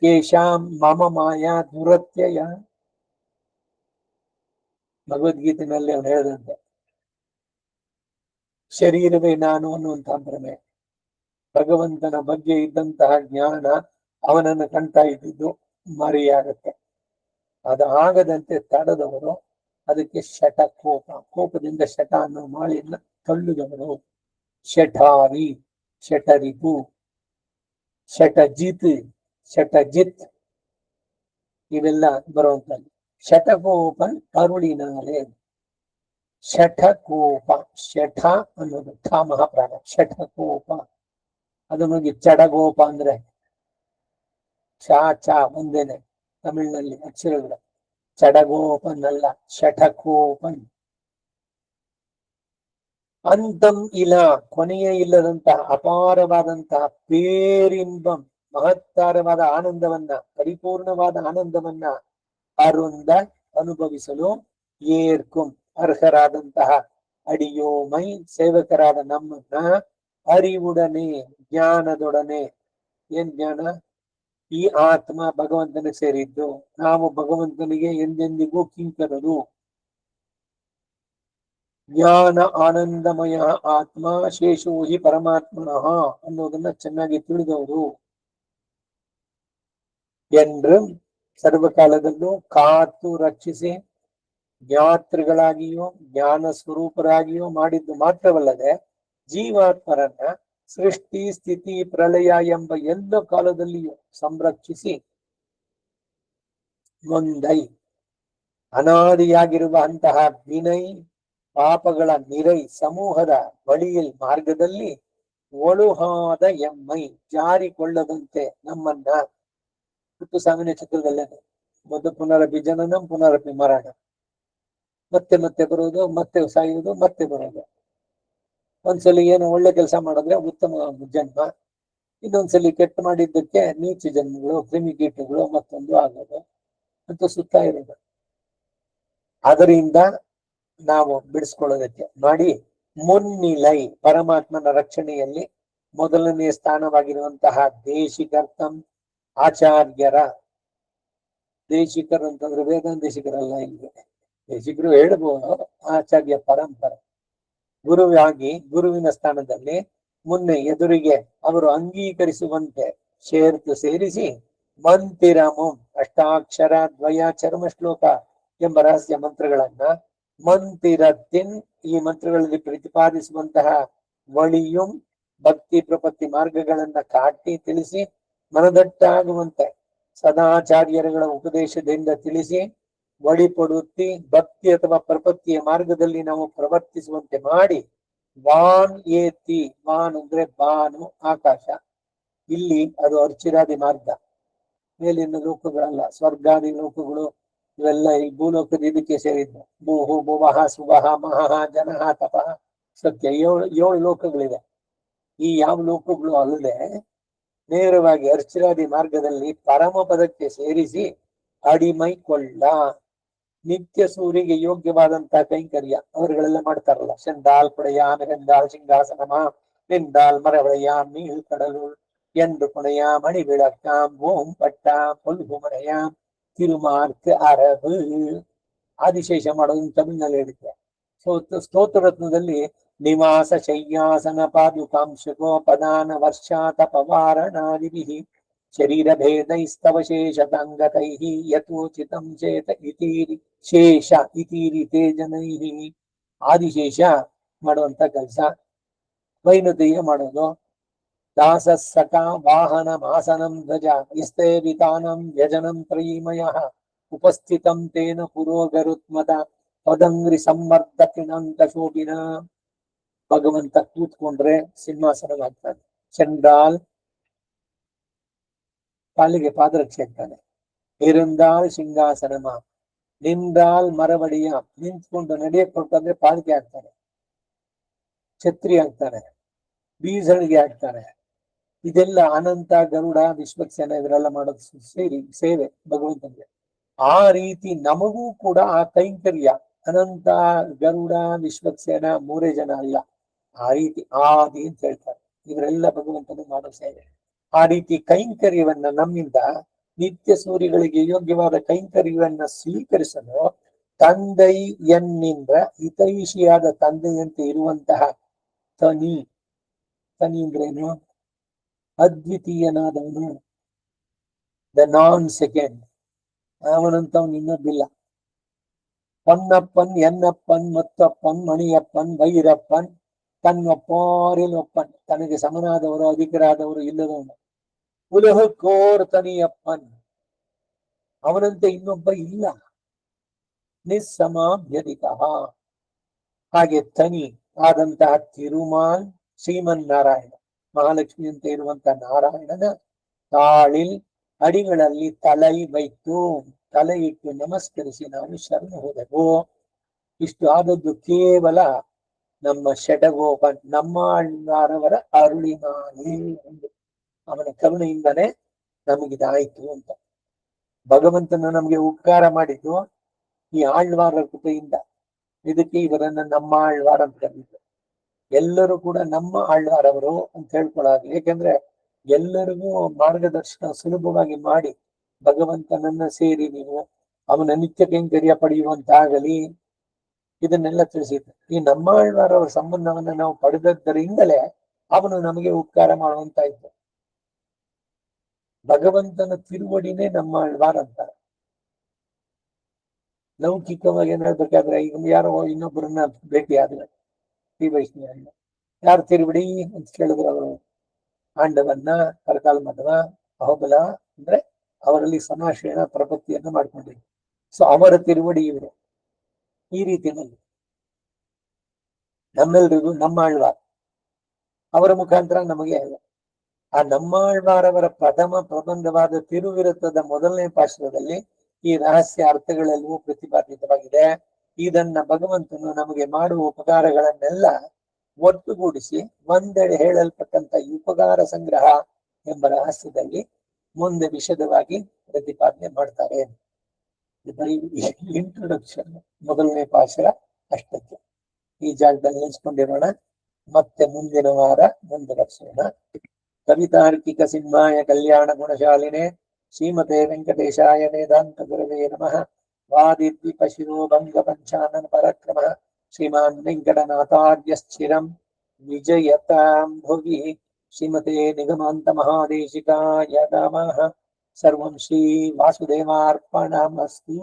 S1: ಕೇಶಾಂ ಮಮ ಮಾಯಾ ದುರತ್ಯಯ. ಭಗವದ್ಗೀತೆಯಲ್ಲಿ ಅವನು ಹೇಳಿದಂತೆ, ಶರೀರವೇ ನಾನು ಅನ್ನುವಂತಹ ಭ್ರಮೆ. ಭಗವಂತನ ಬಗ್ಗೆ ಇದ್ದಂತಹ ಜ್ಞಾನ ಅವನನ್ನು ಕಾಣ್ತಾ ಇದ್ದಿದ್ದು ಮರೆಯಾಗತ್ತೆ. ಅದಾಗದಂತೆ ತಡೆದವರು, ಅದಕ್ಕೆ ಶಠ ಕೋಪ, ಕೋಪದಿಂದ ಶಠ ಅನ್ನೋ ಮಾಳಿಯನ್ನ ತಳ್ಳಿದವರು. ಶಠಾರಿ, ಶಠರಿಪು, ಶಠಜಿತ್, ಶಠಜಿತ್ ಇವೆಲ್ಲ ಬರುವಂತದ್ದು. ಶಠಕೋಪನ್ ಅರುಳಿನಾಲೆ. ಶಠಕೋಪ, ಶಠ ಅನ್ನೋದು ಠ ಮಹಾಪ್ರಾಣ. ಶಠಕೋಪ ಅದು ನಮಗೆ ಚಡಗೋಪ ಅಂದ್ರೆ ಚಾ ಚಾ ಒಂದೇನೆ ತಮಿಳಿನಲ್ಲಿ ಅಕ್ಷರಗಳು. ಚಡಗೋಪನ್ ಅಲ್ಲ, ಶಠಕೋಪನ್. ಅಂತಂ ಇಲ್ಲ, ಕೊನೆಯೇ ಇಲ್ಲದಂತಹ ಅಪಾರವಾದಂತಹ ಪೇರಿಂಬಂ, ಮಹತ್ತಾರವಾದ ಆನಂದವನ್ನ, ಪರಿಪೂರ್ಣವಾದ ಆನಂದವನ್ನ ಅರುಂದ ಅನುಭವಿಸಲು ಏರ್ಕುಂ ಅರ್ಹರಾದಂತಹ ಅಡಿಯೋಮೈ ಸೇವಕರಾದ ನಮ್ಮನ್ನ ಅರಿವುಡನೆ, ಜ್ಞಾನದೊಡನೆ. ಏನ್ ಜ್ಞಾನ? ಈ ಆತ್ಮ ಭಗವಂತನಿಗೆ ಸೇರಿದ್ದು, ನಾವು ಭಗವಂತನಿಗೆ ಎಂದೆಂದಿಗೂ ಕಿಂಕರರು. ಜ್ಞಾನ ಆನಂದಮಯ ಆತ್ಮ ಶೇಷೋ ಹಿ ಪರಮಾತ್ಮನಃ ಅನ್ನೋದನ್ನ ಚೆನ್ನಾಗಿ ತಿಳಿದವರು ಎಂದು ಸರ್ವಕಾಲದಲ್ಲೂ ಕಾತು ರಕ್ಷಿಸಿ ಜ್ಞಾತೃಗಳಾಗಿಯೂ ಜ್ಞಾನ ಸ್ವರೂಪರಾಗಿಯೂ ಮಾಡಿದ್ದು ಮಾತ್ರವಲ್ಲದೆ, ಜೀವಾತ್ಮರನ್ನ ಸೃಷ್ಟಿ ಸ್ಥಿತಿ ಪ್ರಳಯ ಎಂಬ ಎಲ್ಲ ಕಾಲದಲ್ಲಿಯೂ ಸಂರಕ್ಷಿಸಿ ಮುಂದೈ ಅನಾದಿಯಾಗಿರುವ ಅಂತಹ ವಿನೈ ಪಾಪಗಳ ನಿರೈ ಸಮೂಹದ ಬಳಿಯಲ್ಲಿ ಮಾರ್ಗದಲ್ಲಿ ಒಳುಹಾದ ಎಮ್ಮೈ ಜಾರಿಕೊಳ್ಳದಂತೆ ನಮ್ಮನ್ನ ಋತುಸಾಮಾನ್ಯ ಚಕ್ರದಲ್ಲೇನೆ ಮೊದಲು ಪುನರಪಿ ಜನನಂ ಪುನರಪಿ ಮರಣ, ಮತ್ತೆ ಮತ್ತೆ ಬರೋದು, ಮತ್ತೆ ಸಾಯುವುದು, ಮತ್ತೆ ಬರೋದು. ಒಂದ್ಸಲಿ ಏನು ಒಳ್ಳೆ ಕೆಲಸ ಮಾಡಿದ್ರೆ ಉತ್ತಮ ಜನ್ಮ, ಇನ್ನೊಂದ್ಸಲಿ ಕೆಟ್ಟ ಮಾಡಿದ್ದಕ್ಕೆ ನೀಚ ಜನ್ಮಗಳು, ಕ್ರಿಮಿಕೀಟಗಳು ಮತ್ತೊಂದು ಆಗೋದು ಅಂತ ಸುತ್ತಾ ಇರೋದು. ಅದರಿಂದ ನಾವು ಬಿಡಿಸ್ಕೊಳ್ಳೋದಕ್ಕೆ ಮಾಡಿ ಮುನ್ನಿಲೈ ಪರಮಾತ್ಮನ ರಕ್ಷಣೆಯಲ್ಲಿ ಮೊದಲನೇ ಸ್ಥಾನವಾಗಿರುವಂತಹ ದೇಶಿಕರ್ತಂ ಆಚಾರ್ಯರ, ದೇಶಿಕರು ಅಂತಂದ್ರೆ ವೇದಾಂತೇಶಿಕರಲ್ಲ, ಇಲ್ಲಿ ದೇಶಿಕರು ಹೇಳ್ಬೋದು, ಆಚಾರ್ಯ ಪರಂಪರೆ ಗುರುವಾಗಿ ಗುರುವಿನ ಸ್ಥಾನದಲ್ಲಿ ಮುನ್ನೆ ಎದುರಿಗೆ ಅವರು ಅಂಗೀಕರಿಸುವಂತೆ ಸೇರಿಸಿ ಮಂತಿರಮು ಅಷ್ಟಾಕ್ಷರ ದ್ವಯ ಚರ್ಮ ಶ್ಲೋಕ ಎಂಬ ರಹಸ್ಯ ಮಂತ್ರಗಳನ್ನ ಮಂತಿರತ್ತಿನ್, ಈ ಮಂತ್ರಗಳಲ್ಲಿ ಪ್ರತಿಪಾದಿಸುವಂತಹ ವಳಿಯುಂ ಭಕ್ತಿ ಪ್ರಪತ್ತಿ ಮಾರ್ಗಗಳನ್ನ ಕಾಟಿ ತಿಳಿಸಿ ಮನದಟ್ಟಾಗುವಂತೆ ಸದಾಚಾರ್ಯರುಗಳ ಉಪದೇಶದಿಂದ ತಿಳಿಸಿ ಒಳಿಪಡುತ್ತಿ ಭಕ್ತಿ ಅಥವಾ ಪ್ರಪತ್ತಿಯ ಮಾರ್ಗದಲ್ಲಿ ನಾವು ಪ್ರವರ್ತಿಸುವಂತೆ ಮಾಡಿ ವಾನ್ ಏತಿ, ವಾನ್ ಅಂದ್ರೆ ಬಾನು ಆಕಾಶ, ಇಲ್ಲಿ ಅದು ಅರ್ಚಿರಾದಿ ಮಾರ್ಗ, ಮೇಲಿನ ಲೋಕಗಳಲ್ಲ, ಸ್ವರ್ಗಾದಿ ಲೋಕಗಳು ಇವೆಲ್ಲ ಈ ಭೂಲೋಕದ ಇದಕ್ಕೆ ಸೇರಿದ್ದು. ಭೂಹು ಭುವಃ ಸುವಹ ಮಹಃ ಜನಃ ತಪಃ ಸತ್ಯ, ಏಳು ಲೋಕಗಳಿದೆ. ಈ ಯಾವ ಲೋಕಗಳು ಅಲ್ಲದೆ ನೇರವಾಗಿ ಅರ್ಚಿರಾದಿ ಮಾರ್ಗದಲ್ಲಿ ಪರಮ ಪದಕ್ಕೆ ಸೇರಿಸಿ ಅಡಿಮೈ ಕೊಳ್ಳ. ನಿತ್ಯ ಸೂರಿಗೆ ಯೋಗ್ಯವಾದಂತಹ ಕೈಂಕರ್ಯ ಅವರುಗಳೆಲ್ಲ ಮಾಡ್ತಾರಲ್ಲ, செந்தால் புடையாம் இருந்தால் சிங்காசனமா நின்றால் மரவளையாம் நீள் கடலுள் என்று புனையாம் மணி விளக்காம் ஓம் பட்டாம் பொல்குமரையாம் ತಿರುಮಾರ್ಕ ಅರಬ್. ಆದಿಶೇಷ ಮಾಡೋದು ತಮಿಳಿನಲ್ಲಿ ಹೇಳಿದ್ದೆ. ಸ್ತೋತ್ರ ರತ್ನದಲ್ಲಿ ನಿವಾಸ ಶಯ್ಯಾಸನ ಪಾದುಕಾಂಶಕೋ ಪದಾನ ವರ್ಷಾತ ಪವಾರಣಾದಿಭಿಃ ಶರೀರ ಭೇದೈಸ್ತವಶೇಷತಾಂಗತೈಃ ಯಥೋಚಿತಂ ಚೇತ ಇತೀರಿ ಶೇಷ ಇತೀರಿ ತೇಜನೈಃ. ಆದಿಶೇಷ ಮಾಡುವಂತ ಕೆಲಸ, ವೈನತೆಯ ಮಾಡೋದು, ದಾಸ ಸಖ ವಾಹನ ಮಾಸನಂ ಧ್ವಜ ವಿಸ್ತೇವಿತಾನಂ ವ್ಯಜನಂ ತ್ರಯೀಮಯಃ ಉಪಸ್ಥಿತಂ ತೇನ ಪುರೋಗರುತ್ಮತ ಪದಂಗ್ರಿ ಸಂವರ್ಧಕಿನಂತ ಶೋಭಿನ. ಭಗವಂತ ಕೂತ್ಕೊಂಡ್ರೆ ಸಿಂಹಾಸನವಾಗ್ತಾನೆ. ಚಂದ್ರಾಲ್ ಕಾಲಿಗೆ ಪಾದರಕ್ಷೆ ಆಗ್ತಾನೆ. ಇರುಂದಾಲ್ ಸಿಂಹಾಸನಮ, ನಿಂದಾಲ್ ಮರವಡಿಯ, ನಿಂತ್ಕೊಂಡು ನಡೆಯಕ್ಕೆ ಹೊರಟಂದ್ರೆ ಪಾಲಿಕೆ ಆಗ್ತಾನೆ, ಛತ್ರಿ ಆಗ್ತಾನೆ, ಬೀಸಣಿಗೆ ಆಗ್ತಾನೆ. ಇದೆಲ್ಲ ಅನಂತ ಗರುಡ ವಿಶ್ವಕ್ಸೇನ ಇವರೆಲ್ಲ ಮಾಡೋದು ಸೇರಿ ಸೇವೆ ಭಗವಂತನಿಗೆ. ಆ ರೀತಿ ನಮಗೂ ಕೂಡ ಆ ಕೈಂಕರ್ಯ, ಅನಂತ ಗರುಡ ವಿಶ್ವಕ್ಸೇನ ಮೂರೇ ಜನ ಅಲ್ಲ, ಆ ರೀತಿ ಆದಿ ಅಂತ ಹೇಳ್ತಾರೆ, ಇವರೆಲ್ಲ ಭಗವಂತನು ಮಾಡೋ ಸೇವೆ. ಆ ರೀತಿ ಕೈಂಕರ್ಯವನ್ನ ನಮ್ಮಿಂದ ನಿತ್ಯ ಸೂರಿಗಳಿಗೆ ಯೋಗ್ಯವಾದ ಕೈಂಕರ್ಯವನ್ನ ಸ್ವೀಕರಿಸಲು ತಂದೈ ಎನ್ನಿಂದ ಹಿತೈಷಿಯಾದ ತಂದೆಯಂತೆ ಇರುವಂತಹ ತನಿ, ತನಿ ಅಂದ್ರೇನು? ಅದ್ವಿತೀಯನಾದವನು, ದ ನಾನ್ ಸೆಕೆಂಡ್, ಅವನಂತವನು ಇನ್ನೊಬ್ಬಿಲ್ಲ. ಪೊನ್ನಪ್ಪನ್ ಎನ್ನಪ್ಪನ್ ಮತ್ತಪ್ಪನ್ ಮಣಿಯಪ್ಪನ್ ಭೈರಪ್ಪನ್ ತನ್ನೊಪ್ಪಾರಿಲೊಪ್ಪನ್, ತನಗೆ ಸಮನಾದವರು ಅಧಿಕರಾದವರು ಇಲ್ಲದವನು. ಉಲಹಕ್ಕೋರ್ ತನಿಯಪ್ಪನ್, ಅವನಂತೆ ಇನ್ನೊಬ್ಬ ಇಲ್ಲ. ನಿಸ್ಸಮಾಭ್ಯಧಿಕ. ಹಾಗೆ ತನಿ ಆದಂತಹ ತಿರುಮಾಲ್ ಶ್ರೀಮನ್ನಾರಾಯಣ, ಮಹಾಲಕ್ಷ್ಮಿ ಅಂತ ಇರುವಂತಹ ನಾರಾಯಣನ ತಾಳಿಲ್ ಅಡಿಗಳಲ್ಲಿ ತಲೈ ವೈತು, ತಲೆ ಇಟ್ಟು ನಮಸ್ಕರಿಸಿ ನಾವು ಶರಣ ಹೋದೆವು. ಇಷ್ಟು ಆದದ್ದು ಕೇವಲ ನಮ್ಮ ಷಡಗೋಪ ನಮ್ಮ ಅಣ್ಣಾರವರ ಅರುಳಿನಾನೇ, ಅವನ ಕರುಣೆಯಿಂದನೇ ನಮಗಿದಾಯ್ತು ಅಂತ. ಭಗವಂತನ ನಮಗೆ ಉಪಕಾರ ಮಾಡಿದ್ದು ಈ ಆಳ್ವಾರರ ಕೃಪೆಯಿಂದ. ಇದಕ್ಕೆ ಇವರನ್ನ ನಮ್ಮ ಆಳ್ವಾರ ಅಂತ ಕರೆದಿದ್ದು. ಎಲ್ಲರೂ ಕೂಡ ನಮ್ಮ ಆಳ್ವಾರವರು ಅಂತ ಹೇಳ್ಕೊಳ್ಳಾಗ, ಏಕೆಂದ್ರೆ ಎಲ್ಲರಿಗೂ ಮಾರ್ಗದರ್ಶನ ಸುಲಭವಾಗಿ ಮಾಡಿ ಭಗವಂತನನ್ನ ಸೇರಿ ನೀವು ಅವನ ನಿತ್ಯ ಕೈಂಕರ್ಯ ಪಡೆಯುವಂತಾಗಲಿ, ಇದನ್ನೆಲ್ಲ ತಿಳಿಸಿದ್ರು. ಈ ನಮ್ಮ ಆಳ್ವಾರವರ ಸಂಬಂಧವನ್ನ ನಾವು ಪಡೆದದ್ದರಿಂದಲೇ ಅವನು ನಮಗೆ ಉಪಕಾರ ಮಾಡುವಂತಾಯ್ತು. ಭಗವಂತನ ತಿರುವಡಿನೇ ನಮ್ಮ ಆಳ್ವಾರ ಅಂತಾರೆ. ಲೌಕಿಕವಾಗಿ ಏನ್ ಹೇಳ್ಬೇಕಾದ್ರೆ, ಈಗ ಯಾರೋ ಇನ್ನೊಬ್ಬರನ್ನ ಭೇಟಿ ಆದ್ರೆ ಶ್ರೀ ವೈಷ್ಣವ ಯಾರು ತಿರುವಡಿ ಅಂತ ಕೇಳಿದ್ರು, ಅವರು ಆಂಡವನ್ನ, ಕರಕಾಲ ಮಧ್ವ, ಅಹೋಬಲ ಅಂದ್ರೆ ಅವರಲ್ಲಿ ಸಮಾಶ್ರಯಣ ಪ್ರಪತ್ತಿಯನ್ನ ಮಾಡ್ಕೊಂಡಿದ್ರು. ಸೊ ಅವರ ತಿರುವಡಿ ಇವರು. ಈ ರೀತಿಯಲ್ಲಿ ನಮ್ಮೆಲ್ರಿಗೂ ನಮ್ಮ ಆಳ್ವಾರ, ಅವರ ಮುಖಾಂತರ ನಮಗೆ ಆ ನಮ್ಮಾಳ್ವಾರವರ ಪ್ರಥಮ ಪ್ರಬಂಧವಾದ ತಿರುವಿರುತ್ತದ ಮೊದಲನೇ ಪಾಶ್ರದಲ್ಲಿ ಈ ರಹಸ್ಯ ಅರ್ಥಗಳೆಲ್ಲವೂ ಪ್ರತಿಪಾದಿತವಾಗಿದೆ. ಇದನ್ನ ಭಗವಂತನು ನಮಗೆ ಮಾಡುವ ಉಪಕಾರಗಳನ್ನೆಲ್ಲ ಒಟ್ಟುಗೂಡಿಸಿ ಒಂದೆಡೆ ಹೇಳಲ್ಪಟ್ಟಂತ ಈ ಉಪಕಾರ ಸಂಗ್ರಹ ಎಂಬ ರಹಸ್ಯದಲ್ಲಿ ಮುಂದೆ ವಿಶದವಾಗಿ ಪ್ರತಿಪಾದನೆ ಮಾಡ್ತಾರೆ. ಬರೀ ಇಂಟ್ರೊಡಕ್ಷನ್, ಮೊದಲನೇ ಪಾಶರ ಅಷ್ಟಕ್ಕೆ ಈ ಜಾಗದಲ್ಲಿ ನಿಲ್ಸ್ಕೊಂಡಿರೋಣ. ಮತ್ತೆ ಮುಂದಿನ ವಾರ ಮುಂದುವರಿಸೋಣ. ಕವಿತಾರ್ಕಿಕ ಸಿಂಹಾಯ ಕಲ್ಯಾಣ ಗುಣಶಾಲಿನೇ ಶ್ರೀಮತೆ ವೆಂಕಟೇಶಾಯ ವೇದಾಂತ ಗುರವೇ ನಮಃ. ವಾದಿದ್ವಿಪ ಶಿರೋಭಂಗ ಪಂಚಾನನ ಪರಕ್ರಮ ಶ್ರೀಮಾನ್ ವೆಂಕಟನಾಥಾರ್ಯ ಸ್ಥಿರಂ ವಿಜಯತಾಂ ಭುವಿ. ಶ್ರೀಮತೆ ನಿಗಮಾಂತ ಮಹಾದೇಶಿಕಾಯ ನಮಃ. ಸರ್ವಂ ಶ್ರೀ ವಾಸುದೇವಾರ್ಪಣಮಸ್ತು.